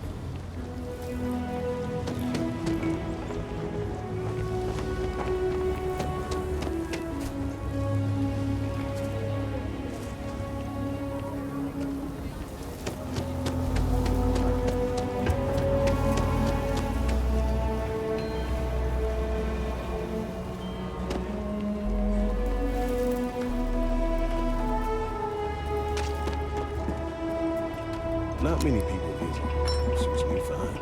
Not many people visit. Suits me fine.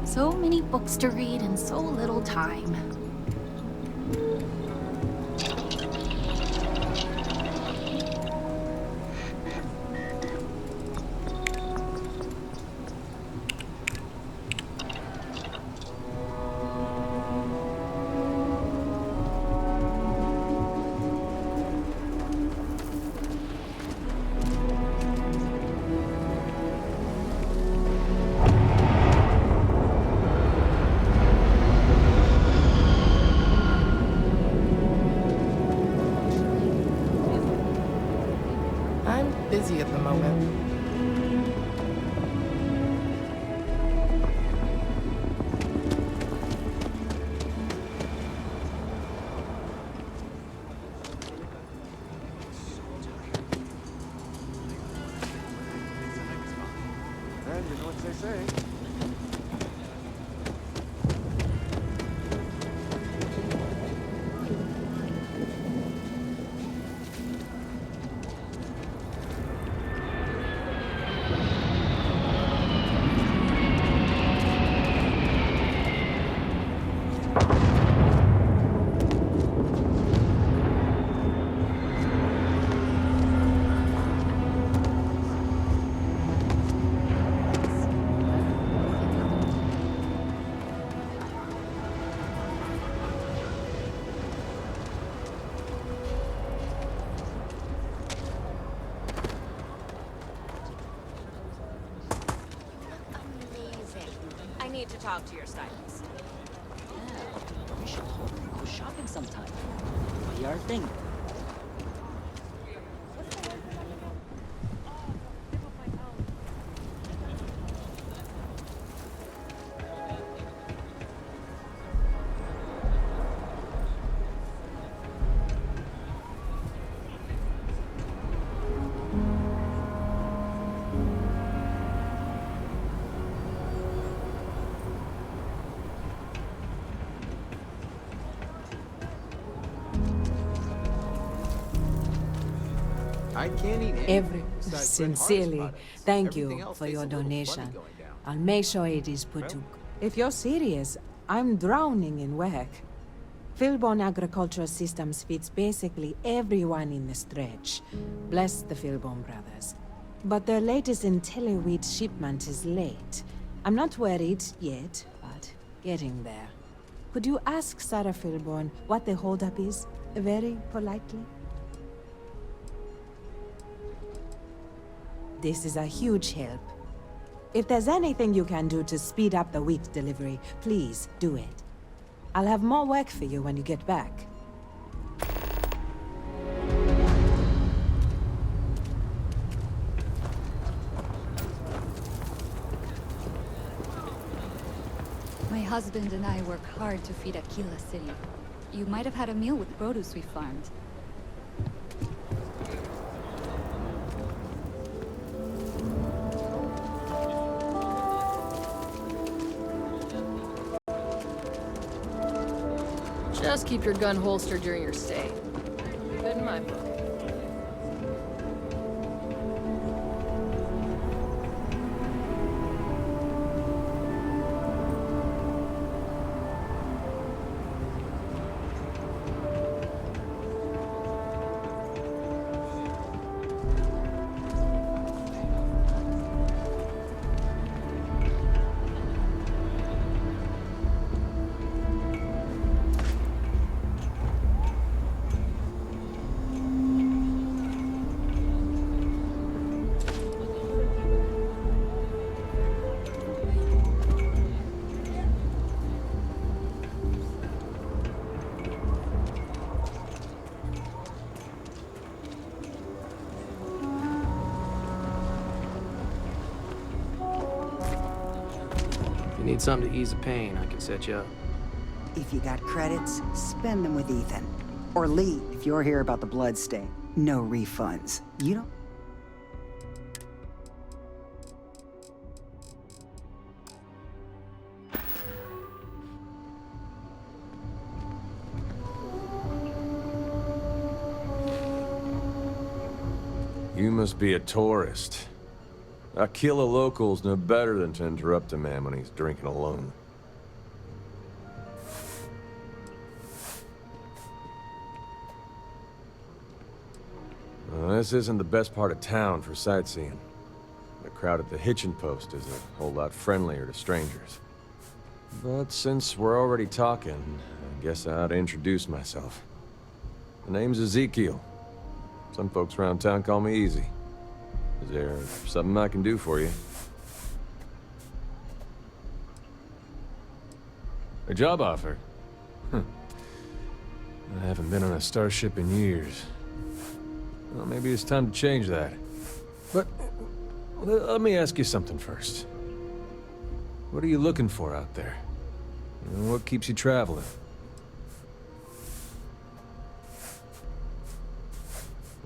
So many books to read and so little time. I'm busy at the moment. And you know what they say. I need to talk to your stylist. Yeah, we should totally go shopping sometime. Buy our thing. I can't eat Every besides Red sincerely, Harvest products. thank Everything you else for tastes your a little funny donation. going down. I'll make sure it is put to. If you're serious, I'm drowning in work. Philbone Agricultural Systems feeds basically everyone in the stretch. Bless the Philbone brothers. But their latest IntelliWheat shipment is late. I'm not worried yet, but getting there. Could you ask Sarah Philbone what the holdup is, very politely? This is a huge help. If there's anything you can do to speed up the wheat delivery, please do it. I'll have more work for you when you get back. My husband and I work hard to feed Aquila City. You might have had a meal with produce we farmed. Just keep your gun holstered during your stay. Good in my book. If you need something to ease the pain, I can set you up. If you got credits, spend them with Ethan. Or Lee, if you're here about the blood stain. No refunds. You don't... You must be a tourist. Aquila locals know better than to interrupt a man when he's drinking alone. Well, this isn't the best part of town for sightseeing. The crowd at the hitching post is a whole lot friendlier to strangers. But since we're already talking, I guess I ought to introduce myself. The name's Ezekiel. Some folks around town call me Easy. Is there something I can do for you? A job offer? I haven't been on a starship in years. Well, maybe it's time to change that. But let me ask you something first. What are you looking for out there? And what keeps you traveling?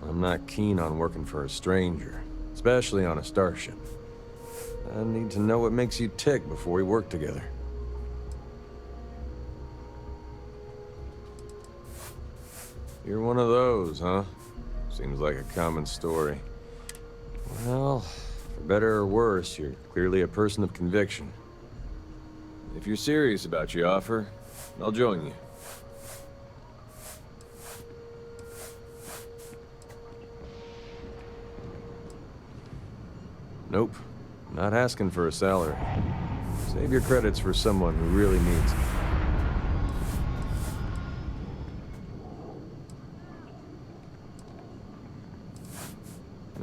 I'm not keen on working for a stranger, especially on a starship. I need to know what makes you tick before we work together. You're one of those, huh? Seems like a common story. Well, for better or worse, you're clearly a person of conviction. If you're serious about your offer, I'll join you. Nope. Not asking for a salary. Save your credits for someone who really needs them.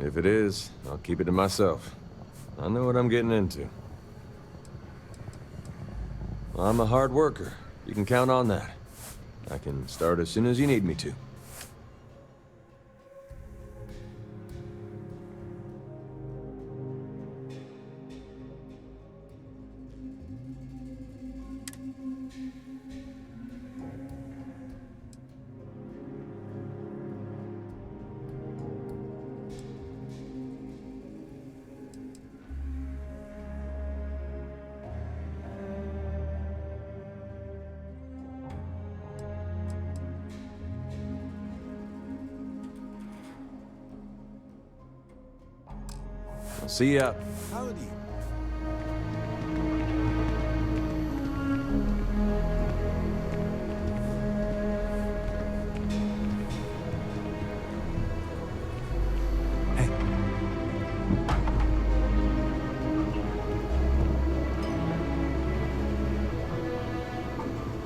If it is, I'll keep it to myself. I know what I'm getting into. I'm a hard worker. You can count on that. I can start as soon as you need me to. See ya. Howdy.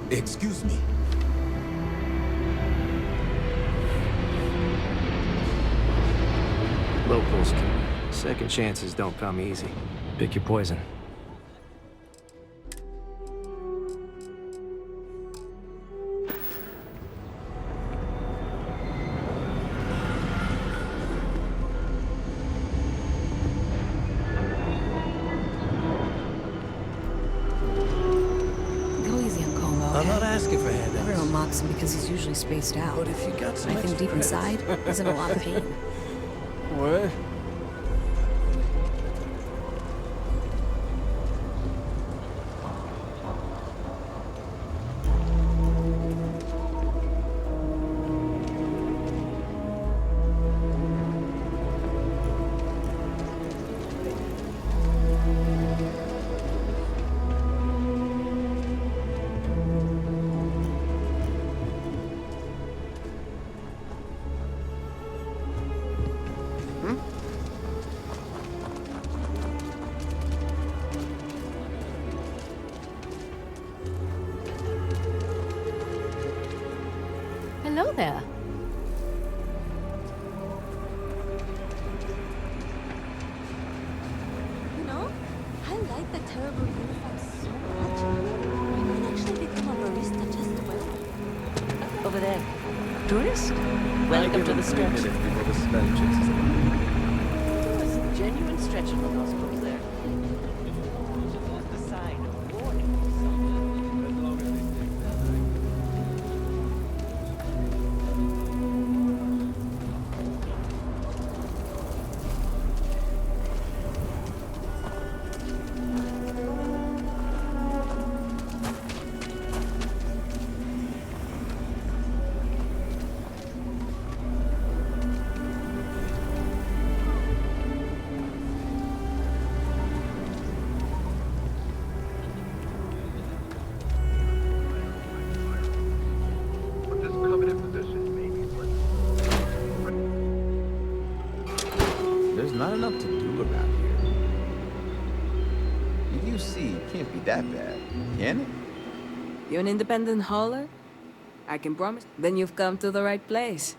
Excuse me. Locals, second chances don't come easy. Pick your poison. Go easy on Como. I'm not asking for handouts. Everyone mocks him because he's usually spaced out. But if you got some I think deep extra inside, credits. he's in a lot of pain. What? Hello there. You know, I like the terrible uniform so much. I might actually become a barista just to wear it. Over there. Tourist? Welcome to the stretch. Before the spell checks us out. Doing some genuine stretching with those folks there. The sign of warning. But this coveted position may be There's not enough to do around here. The UC can't be that bad, can it? You an independent hauler? I can promise. Then you've come to the right place.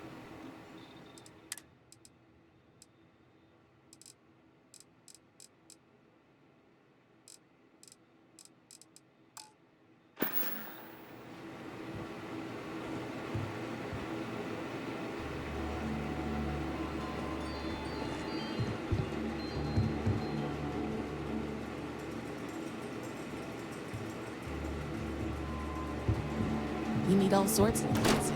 You need all sorts of things.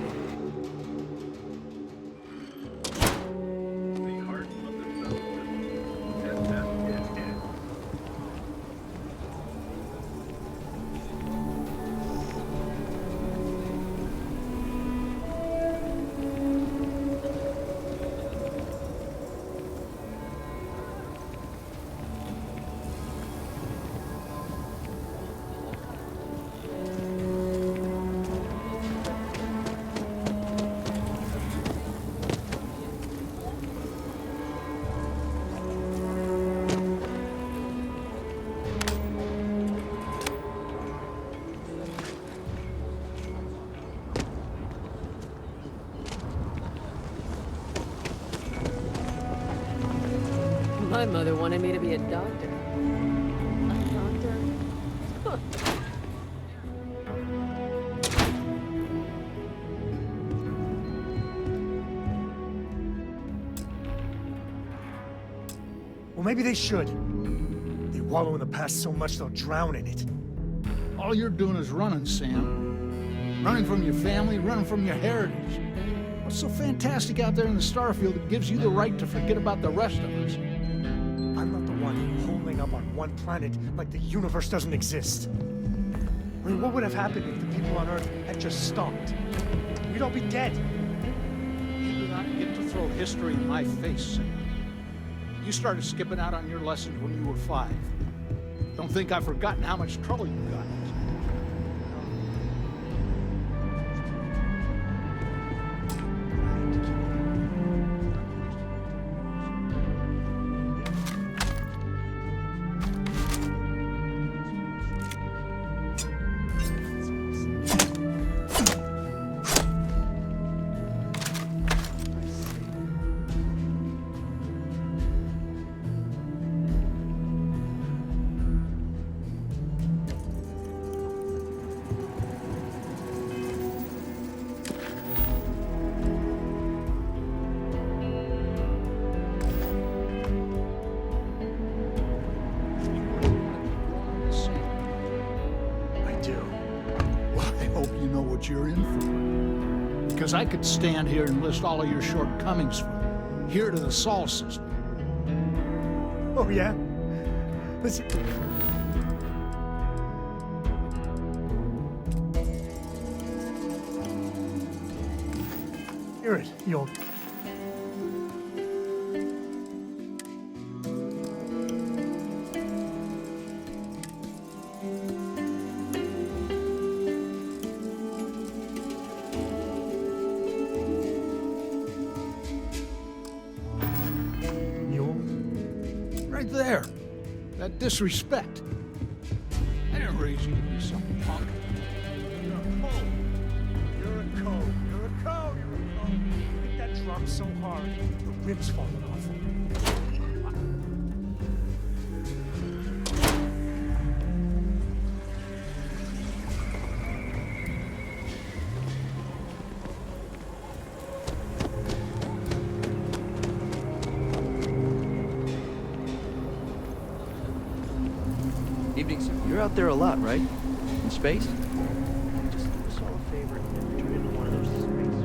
My mother wanted me to be a doctor. A doctor? Huh. Well, maybe they should. They wallow in the past so much they'll drown in it. All you're doing is running, Sam. Running from your family, running from your heritage. What's so fantastic out there in the Starfield that gives you the right to forget about the rest of us? I'm not the one holding up on one planet like the universe doesn't exist. I mean, what would have happened if the people on Earth had just stopped? We'd all be dead. You do not get to throw history in my face, Sam. You started skipping out on your lessons when you were 5. Don't think I've forgotten how much trouble you got in. You're in for. Because I could stand here and list all of your shortcomings for you. Here to the Sol system. Oh, yeah? Listen. Hear it, you'll... Right there. That disrespect. I didn't raise you to be some punk. You're a co. You're a co. You're a co. You're a co. You hit that drum so hard, the ribs falling off. Evening, sir. You're out there a lot, right? In space? Just do us all a favor and turn into one of those spacers.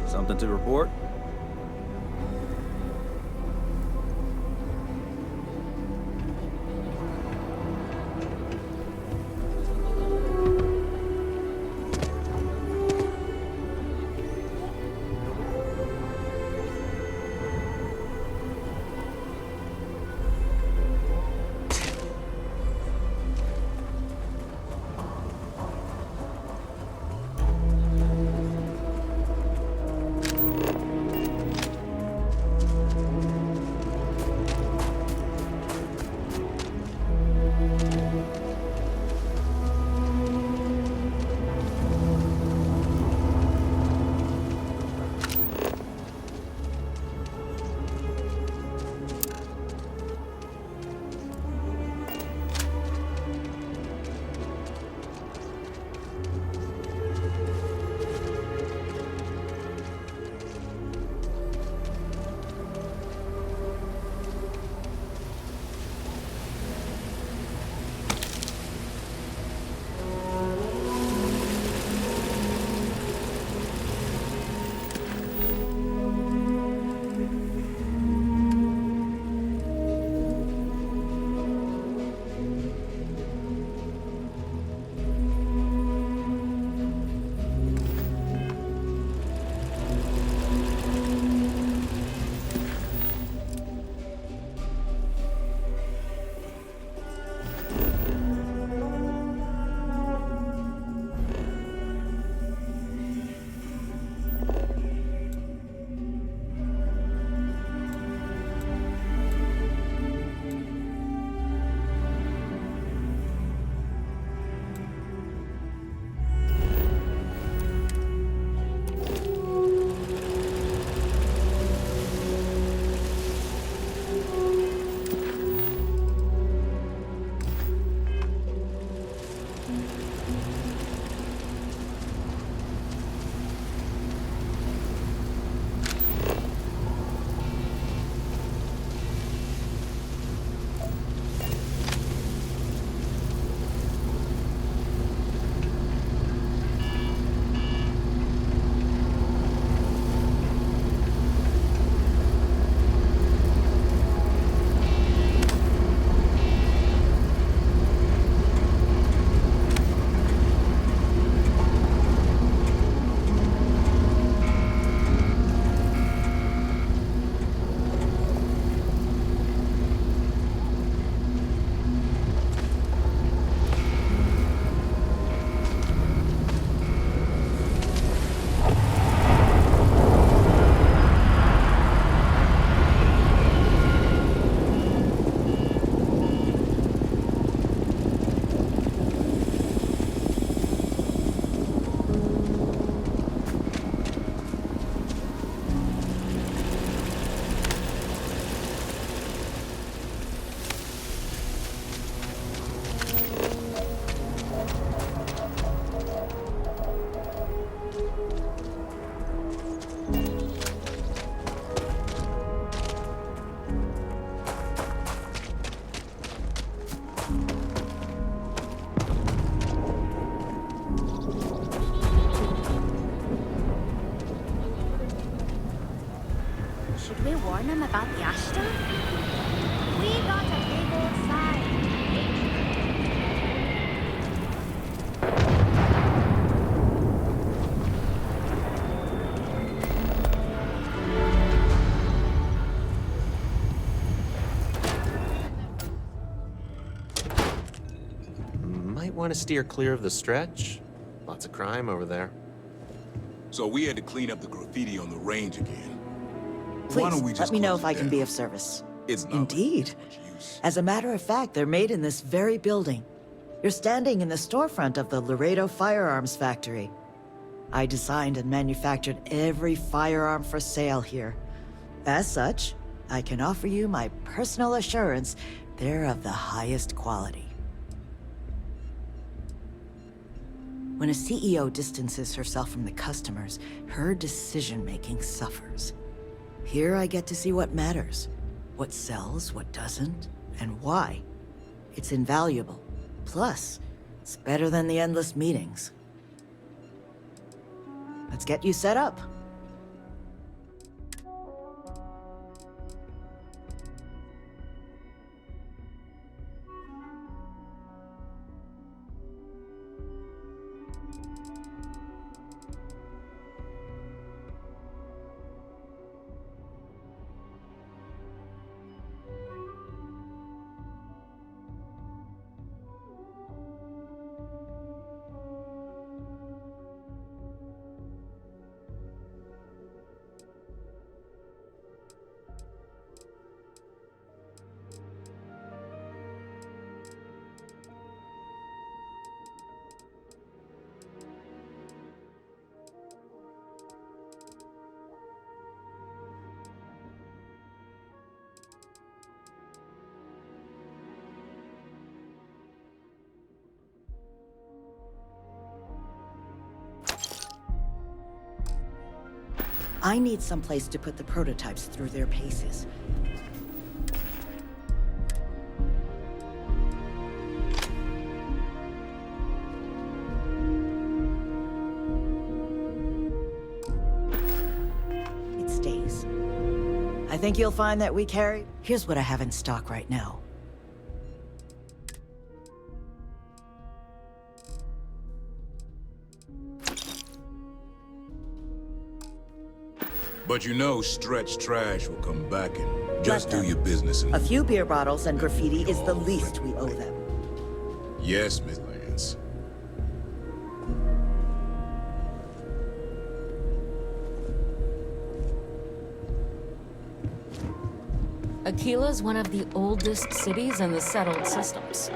Something to report? Should we warn them about the Ashta? We got a big old sign. Might want to steer clear of the stretch. Lots of crime over there. So we had to clean up the graffiti on the range again. Please, we let just me know close if it I can down? be of service. It's not Indeed. As a matter of fact, they're made in this very building. You're standing in the storefront of the Laredo Firearms Factory. I designed and manufactured every firearm for sale here. As such, I can offer you my personal assurance they're of the highest quality. When a CEO distances herself from the customers, her decision-making suffers. Here I get to see what matters, what sells, what doesn't, and why. It's invaluable. Plus, it's better than the endless meetings. Let's get you set up. I need someplace to put the prototypes through their paces. It stays. I think you'll find that we carry... Here's what I have in stock right now. But you know Stretch Trash will come back and just do your business and... A few beer bottles and graffiti is the least we owe them. Yes, Miss Lance. Aquila's one of the oldest cities in the settled systems.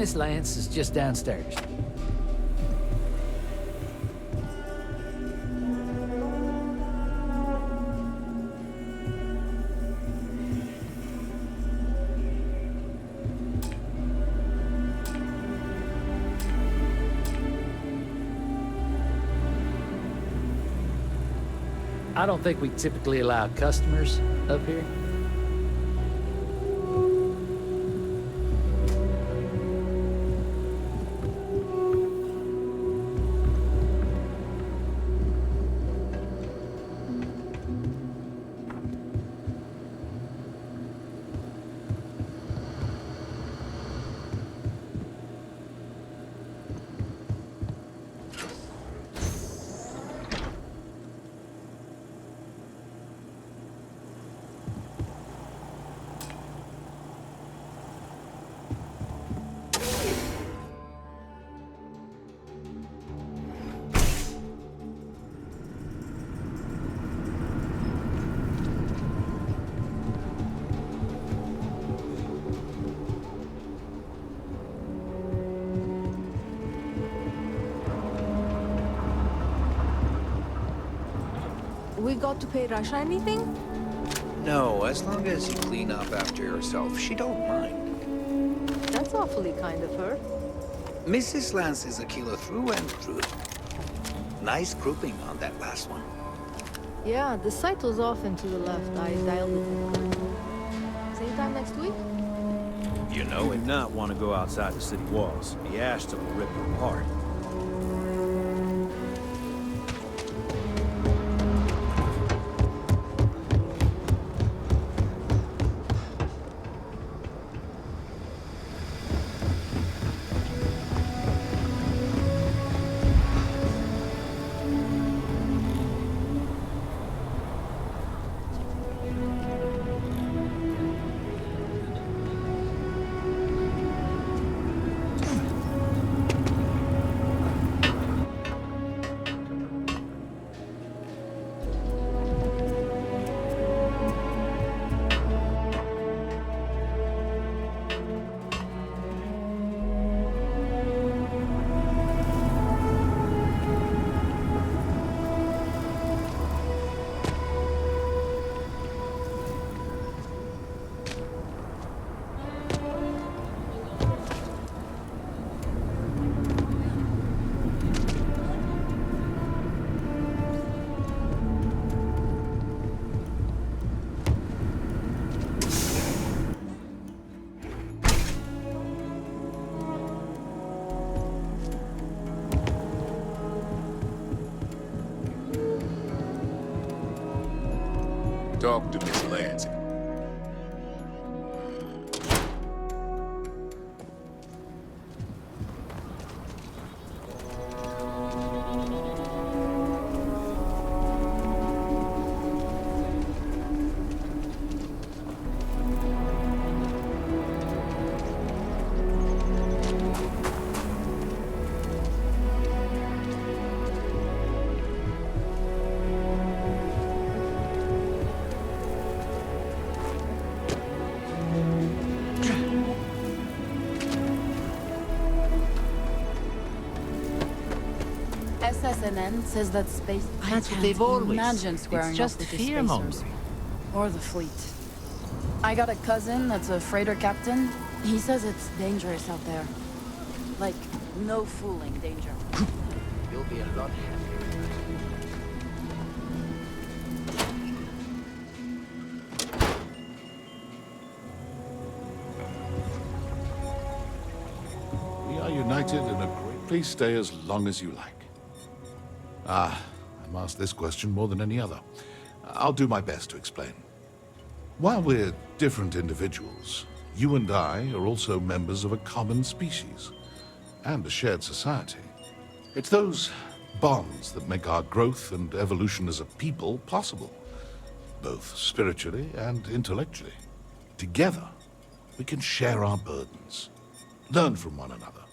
Miss Lance is just downstairs. I don't think we typically allow customers up here. We got to pay Rasha anything? No, as long as you clean up after yourself, she don't mind. That's awfully kind of her. Mrs. Lance is a killer through and through. Nice grouping on that last one. Yeah, the sight was off and to the left. I dialed it. Same time next week? You know, would not want to go outside the city walls. The Ashton will rip you apart. Talk to Miss Lance. SSNN says that space. That's what they've always Imagine said. squaring It's just up with the fear-mongering. spacers. Or the fleet. I got a cousin that's a freighter captain. He says it's dangerous out there. Like, no fooling danger. You'll be a lot happier. We are united and agree. Please stay as long as you like. I'm asked this question more than any other. I'll do my best to explain. While we're different individuals, you and I are also members of a common species and a shared society. It's those bonds that make our growth and evolution as a people possible, both spiritually and intellectually. Together, we can share our burdens, learn from one another,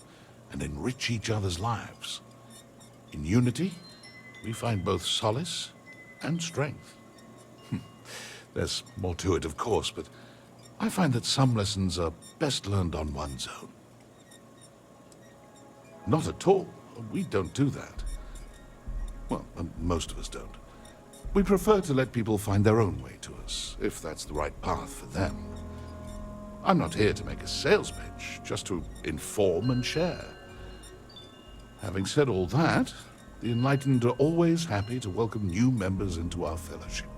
and enrich each other's lives. In unity, we find both solace and strength. There's more to it, of course, but I find that some lessons are best learned on one's own. Not at all. We don't do that. Well, most of us don't. We prefer to let people find their own way to us, if that's the right path for them. I'm not here to make a sales pitch, just to inform and share. Having said all that, the Enlightened are always happy to welcome new members into our fellowship.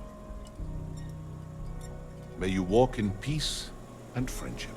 May you walk in peace and friendship.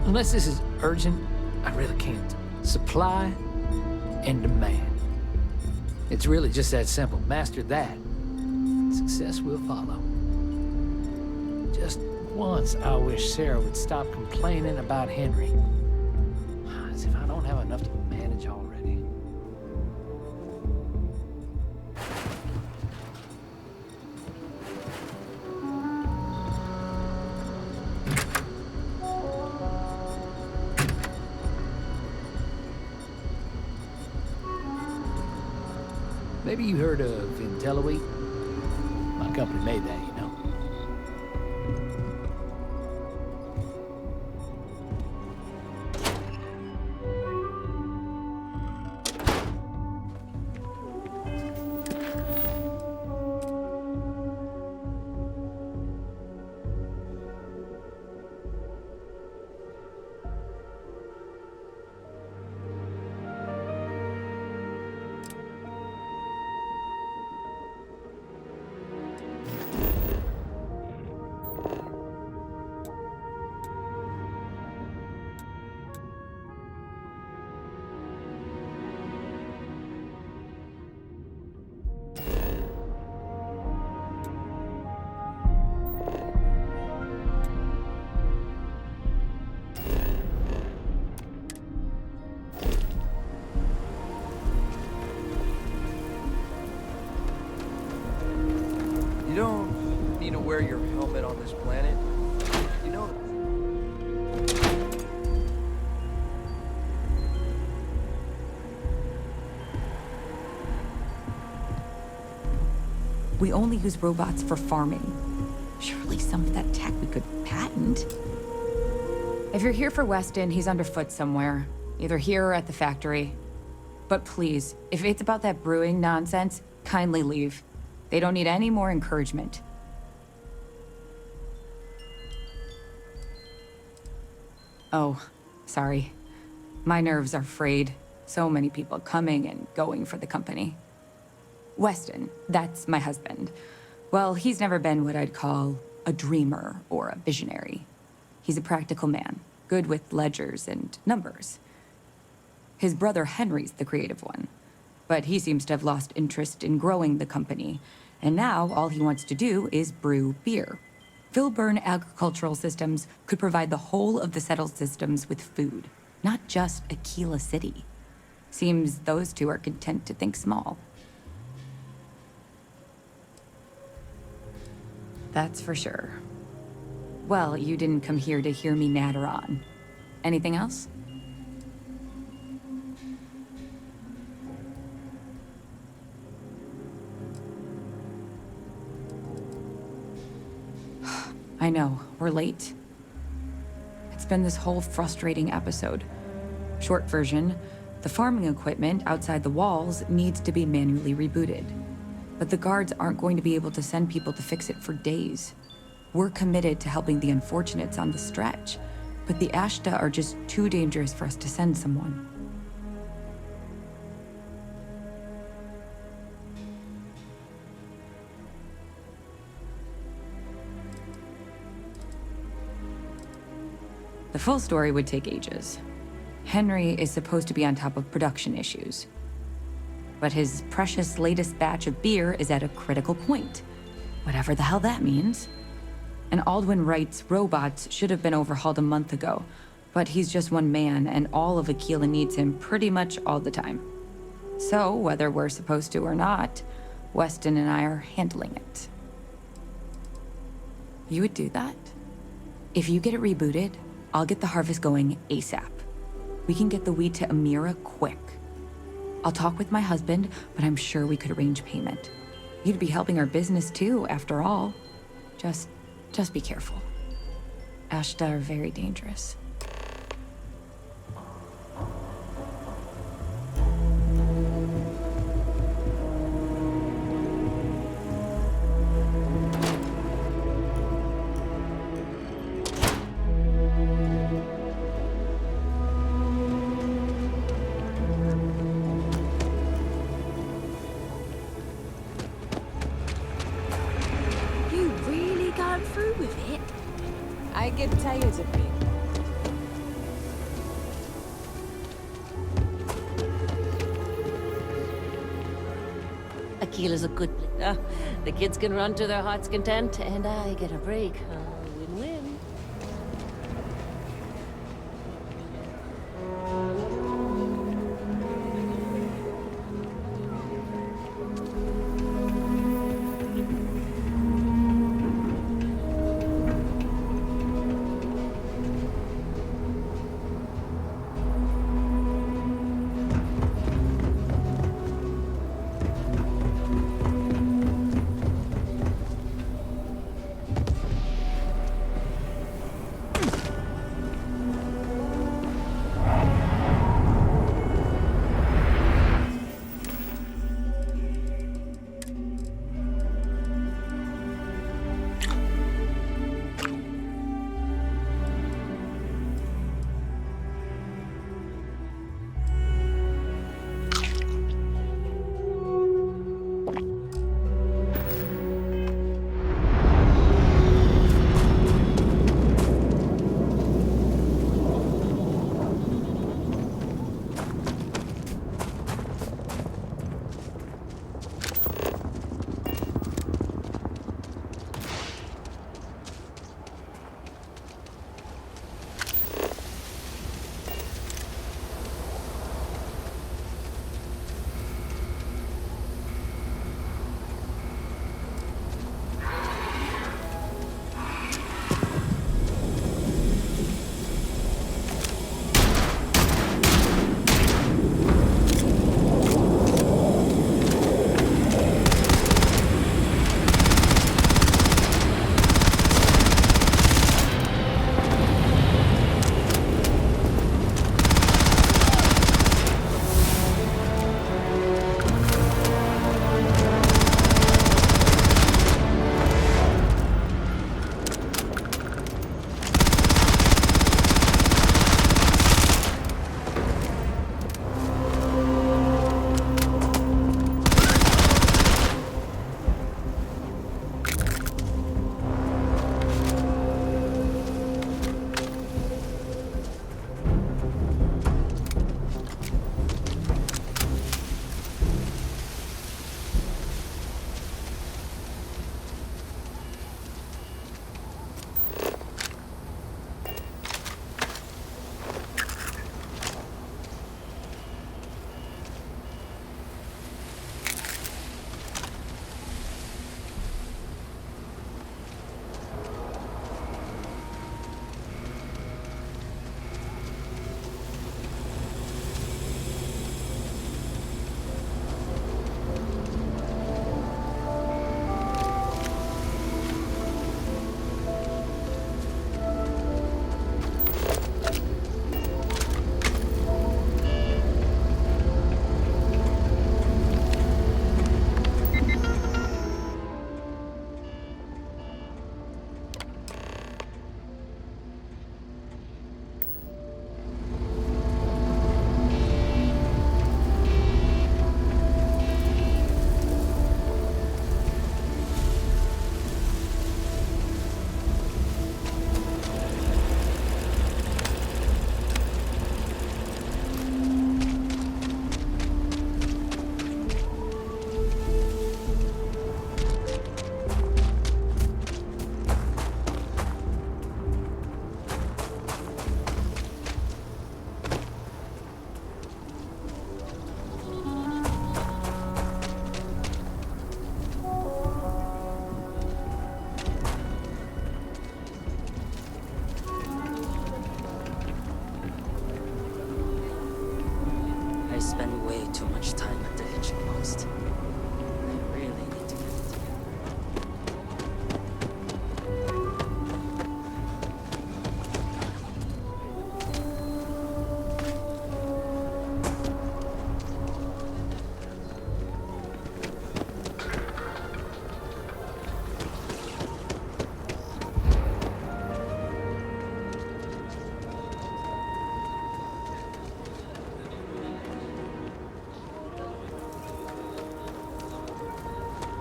Unless this is urgent, I really can't. Supply and demand. It's really just that simple. Master that, success will follow. Just once, I wish Sarah would stop complaining about Henry. As if I don't have enough to manage already. Maybe you heard of IntelliWheat? My company made that, you know. You don't need to wear your helmet on this planet. You know. We only use robots for farming. Surely some of that tech we could patent. If you're here for Weston, he's underfoot somewhere. Either here or at the factory. But please, if it's about that brewing nonsense, kindly leave. They don't need any more encouragement. Oh, sorry. My nerves are frayed. So many people coming and going for the company. Weston, that's my husband. Well, he's never been what I'd call a dreamer or a visionary. He's a practical man, good with ledgers and numbers. His brother Henry's the creative one, but he seems to have lost interest in growing the company, and now all he wants to do is brew beer. Filburn Agricultural Systems could provide the whole of the settled systems with food, not just Aquila City. Seems those two are content to think small. That's for sure. Well, you didn't come here to hear me natter on. Anything else? I know, we're late. It's been this whole frustrating episode. Short version, the farming equipment outside the walls needs to be manually rebooted. But the guards aren't going to be able to send people to fix it for days. We're committed to helping the unfortunates on the stretch, but the Ashta are just too dangerous for us to send someone. The full story would take ages. Henry is supposed to be on top of production issues. But his precious latest batch of beer is at a critical point. Whatever the hell that means. And Aldwin Wright's robots should have been overhauled a month ago, but he's just one man and all of Aquila needs him pretty much all the time. So, whether we're supposed to or not, Weston and I are handling it. You would do that? If you get it rebooted, I'll get the harvest going ASAP. We can get the wheat to Amira quick. I'll talk with my husband, but I'm sure we could arrange payment. You'd be helping our business too, after all. Just be careful. Ashta are very dangerous. I get tired of it. Aquila's a good... the kids can run to their heart's content, and I get a break. Win-win.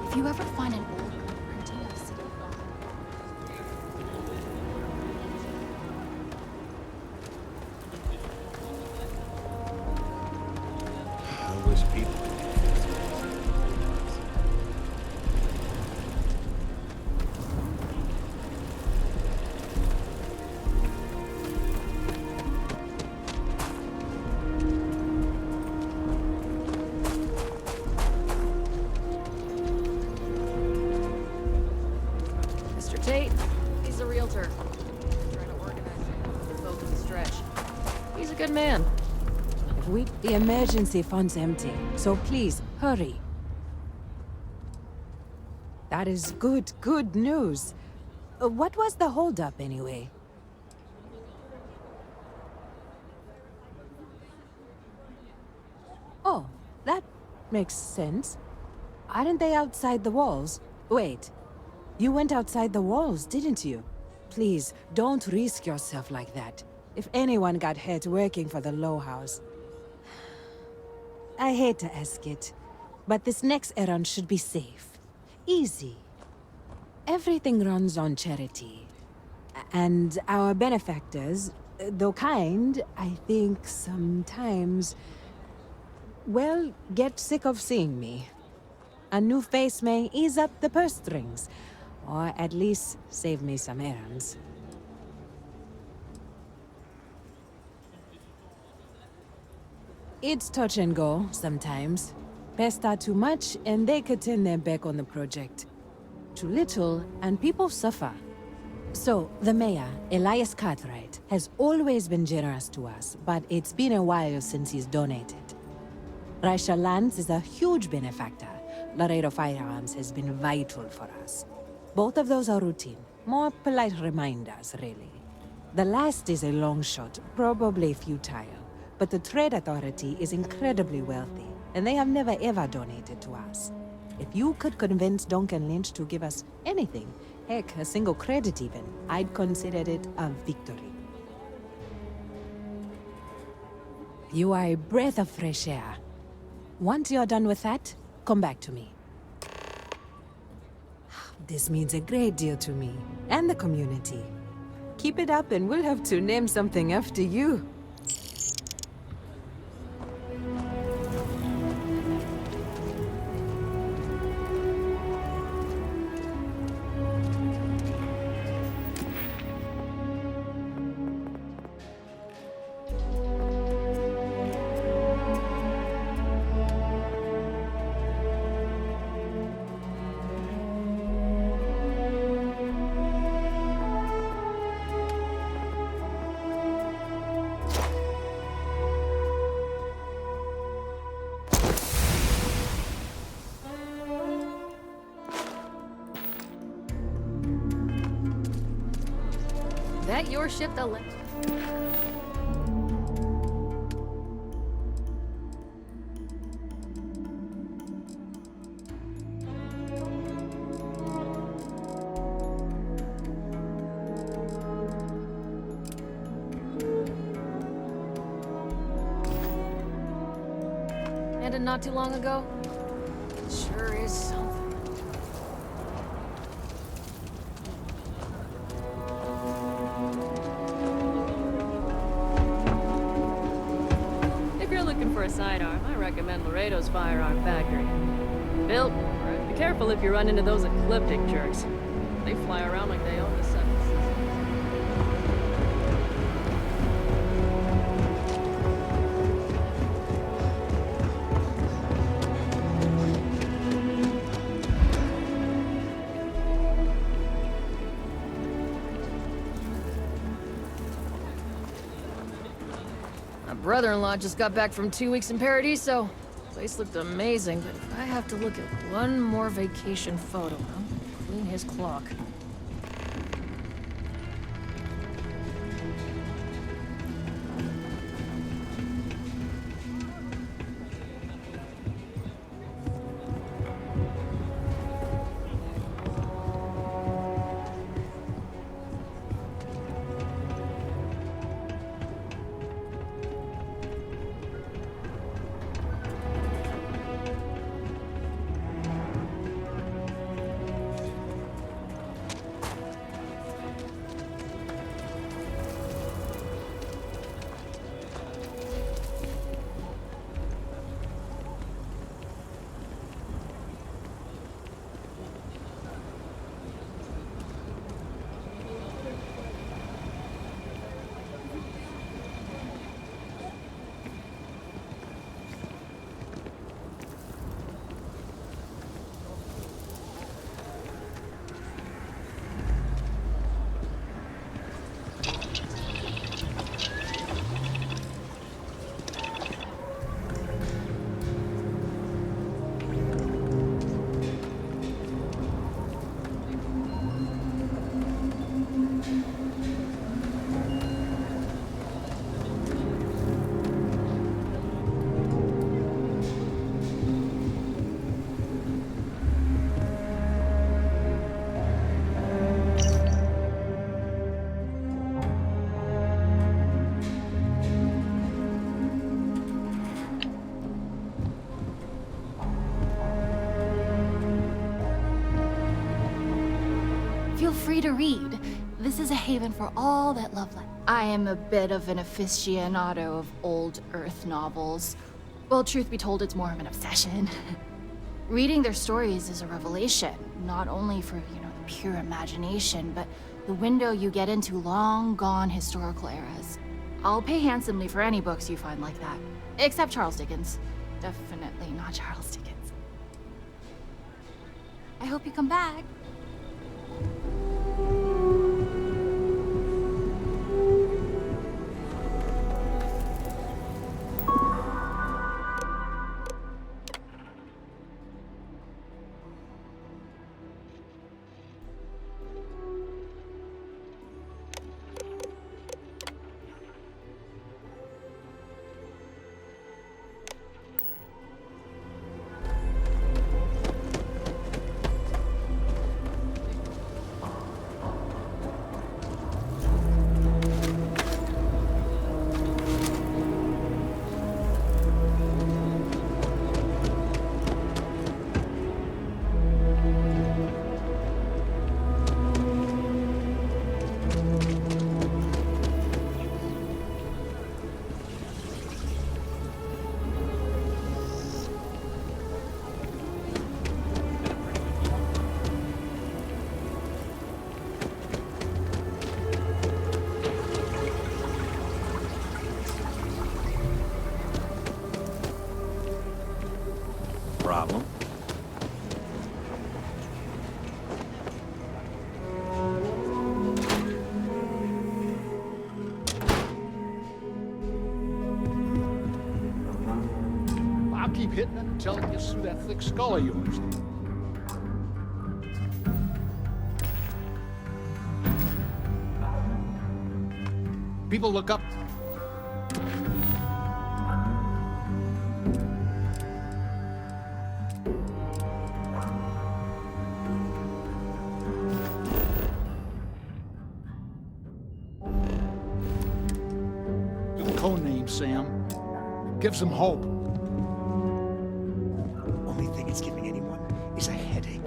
If you ever find an old printing of city I wish people. Mr. Tate, he's a realtor. Trying to organize the vote to the stretch. He's a good man. The emergency fund's empty, so please, hurry. That is good news. What was the holdup, anyway? Oh, that makes sense. Aren't they outside the walls? Wait, you went outside the walls, didn't you? Please, don't risk yourself like that. If anyone got hurt working for the Low House. I hate to ask it, but this next errand should be safe. Easy. Everything runs on charity. And our benefactors, though kind, I think sometimes, well, get sick of seeing me. A new face may ease up the purse strings, or at least save me some errands. It's touch and go, sometimes. Pester too much, and they could turn their back on the project. Too little, and people suffer. So, the mayor, Elias Cartwright, has always been generous to us, but it's been a while since he's donated. Raisha Lands is a huge benefactor. Laredo Firearms has been vital for us. Both of those are routine, more polite reminders, really. The last is a long shot, probably futile. But the Trade Authority is incredibly wealthy, and they have never ever donated to us. If you could convince Duncan Lynch to give us anything, heck, a single credit even, I'd consider it a victory. You are a breath of fresh air. Once you're done with that, come back to me. This means a great deal to me, and the community. Keep it up and we'll have to name something after you. That your ship, the ended not too long ago? It sure is something. For a sidearm, I recommend Laredo's Firearm Factory. Bill, be careful if you run into those ecliptic jerks. They fly around like they own the seventh season. My brother-in-law just got back from 2 weeks in Paradiso. Place looked amazing, but if I have to look at one more vacation photo, I'm gonna clean his clock. feel free to read. This is a haven for all that love life. I am a bit of an aficionado of old Earth novels. Well, truth be told, it's more of an obsession. Reading their stories is a revelation, not only for, the pure imagination, but the window you get into long-gone historical eras. I'll pay handsomely for any books you find like that. Except Charles Dickens. Definitely not Charles Dickens. I hope you come back. Problem? I'll keep hitting it until it gets through that thick skull of yours. People look up. To the code name, Sam. It gives them hope. Only thing it's giving anyone is a headache.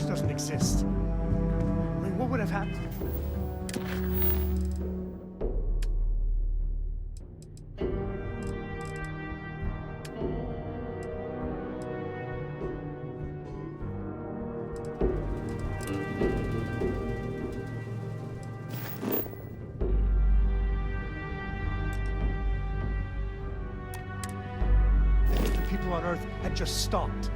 Doesn't exist. I mean, what would have happened? If the people on Earth had just stopped.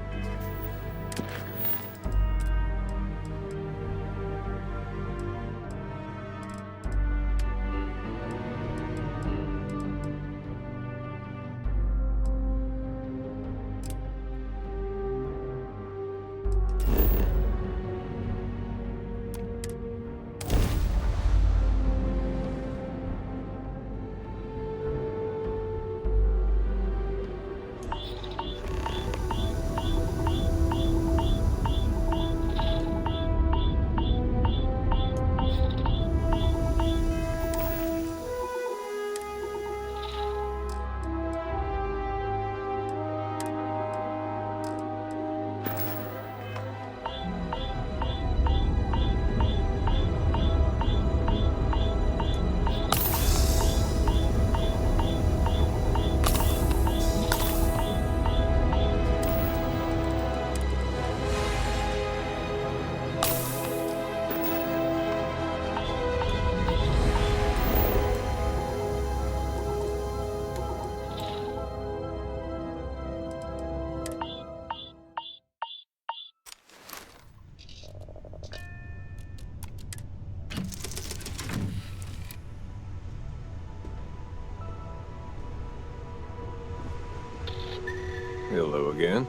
Hello again.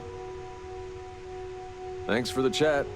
Thanks for the chat.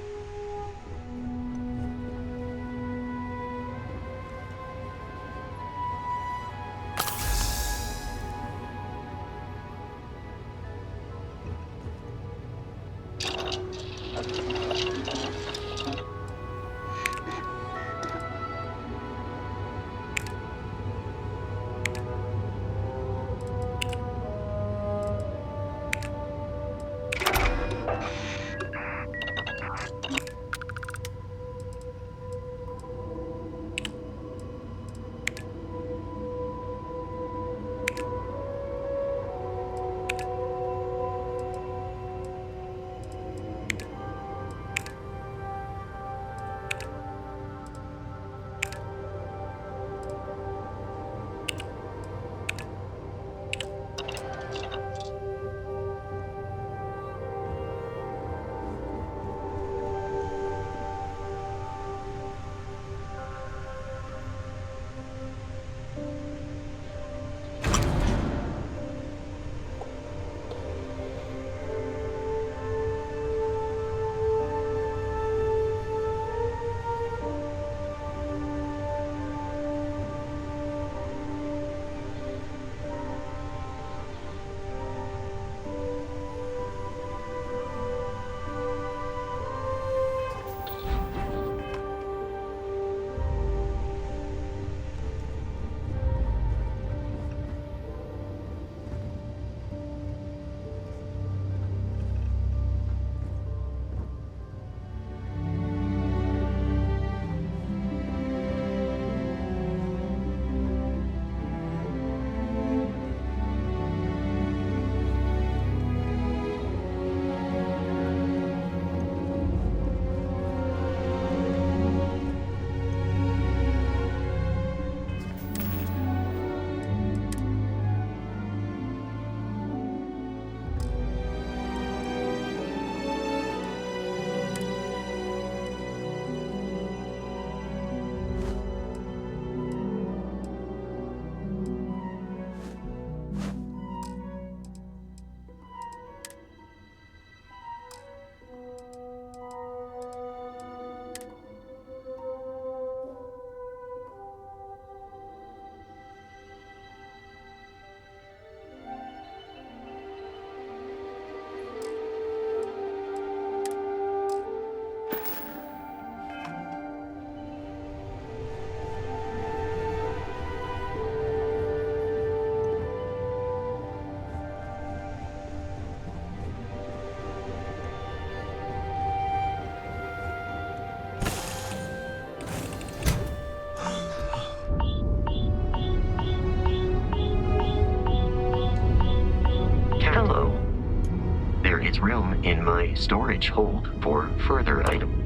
room in my storage hold for further items.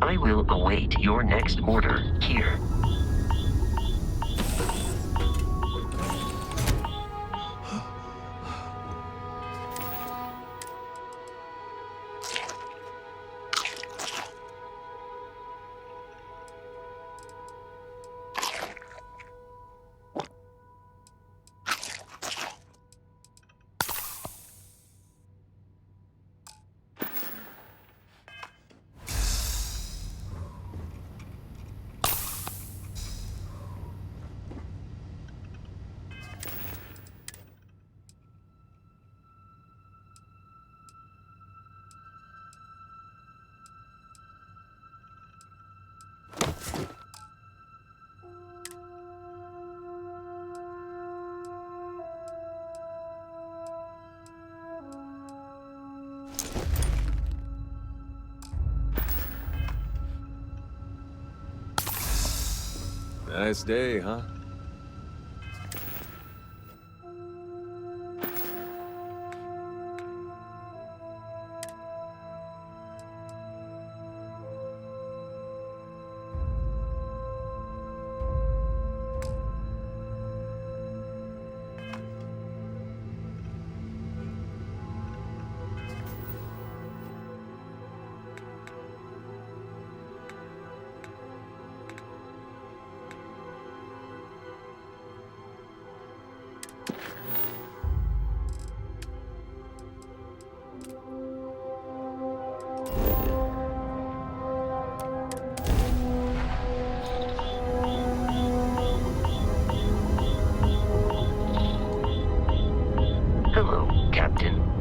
I will await your next order here. Nice day, huh? Captain.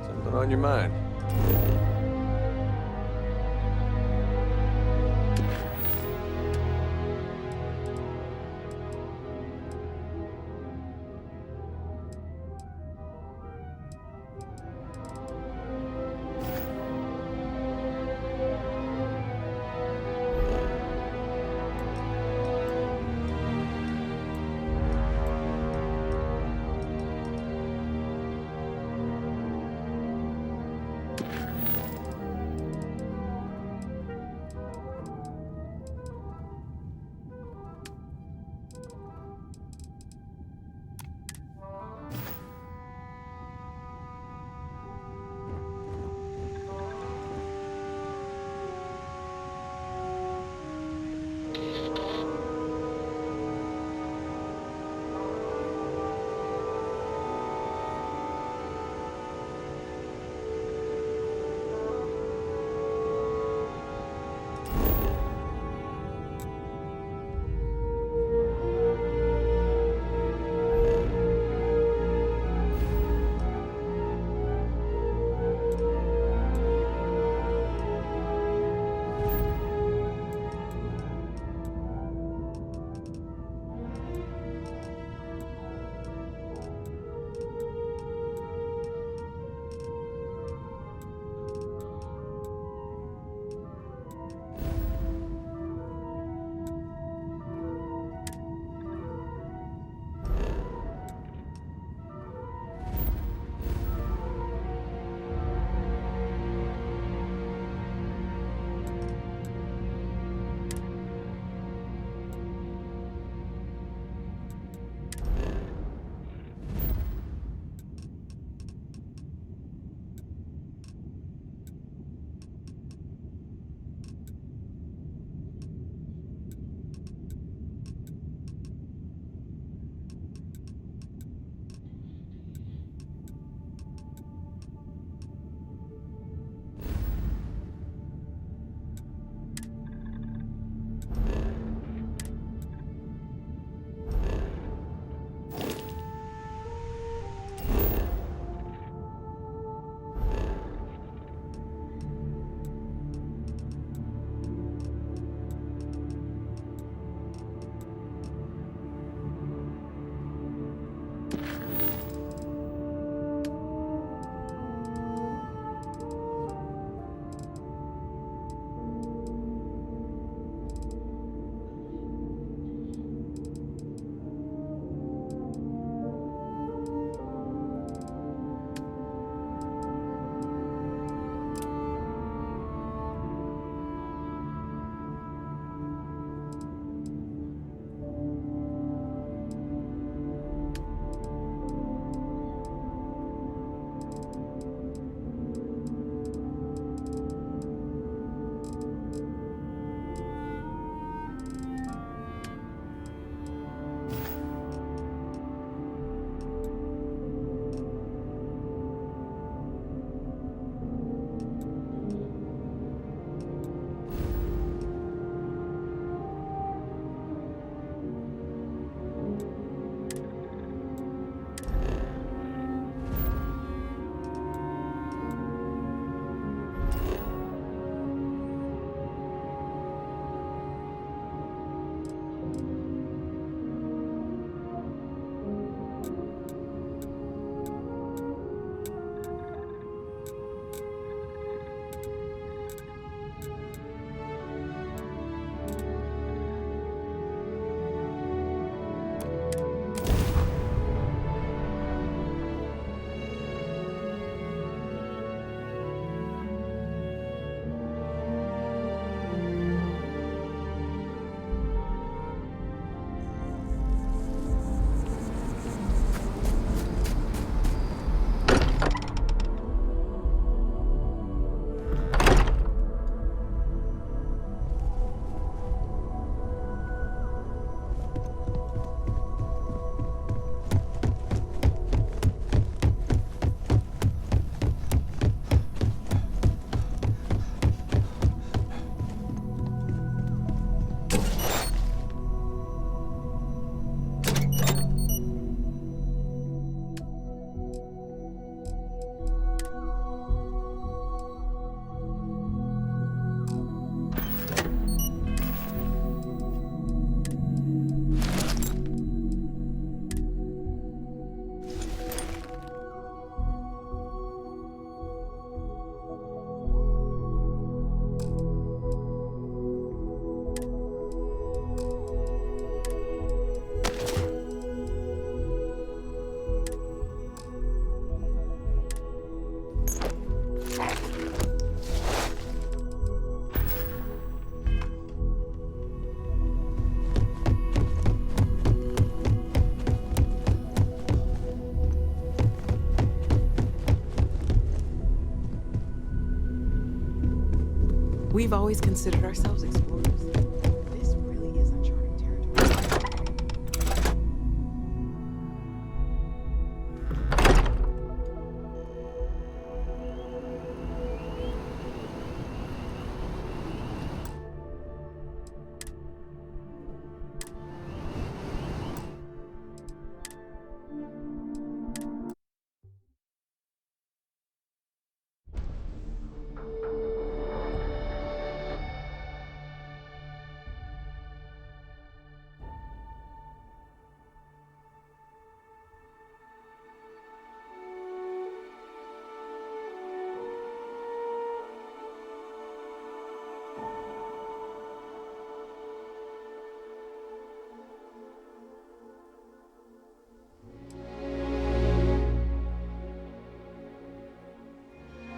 Something on your mind? We've always considered ourselves explorers.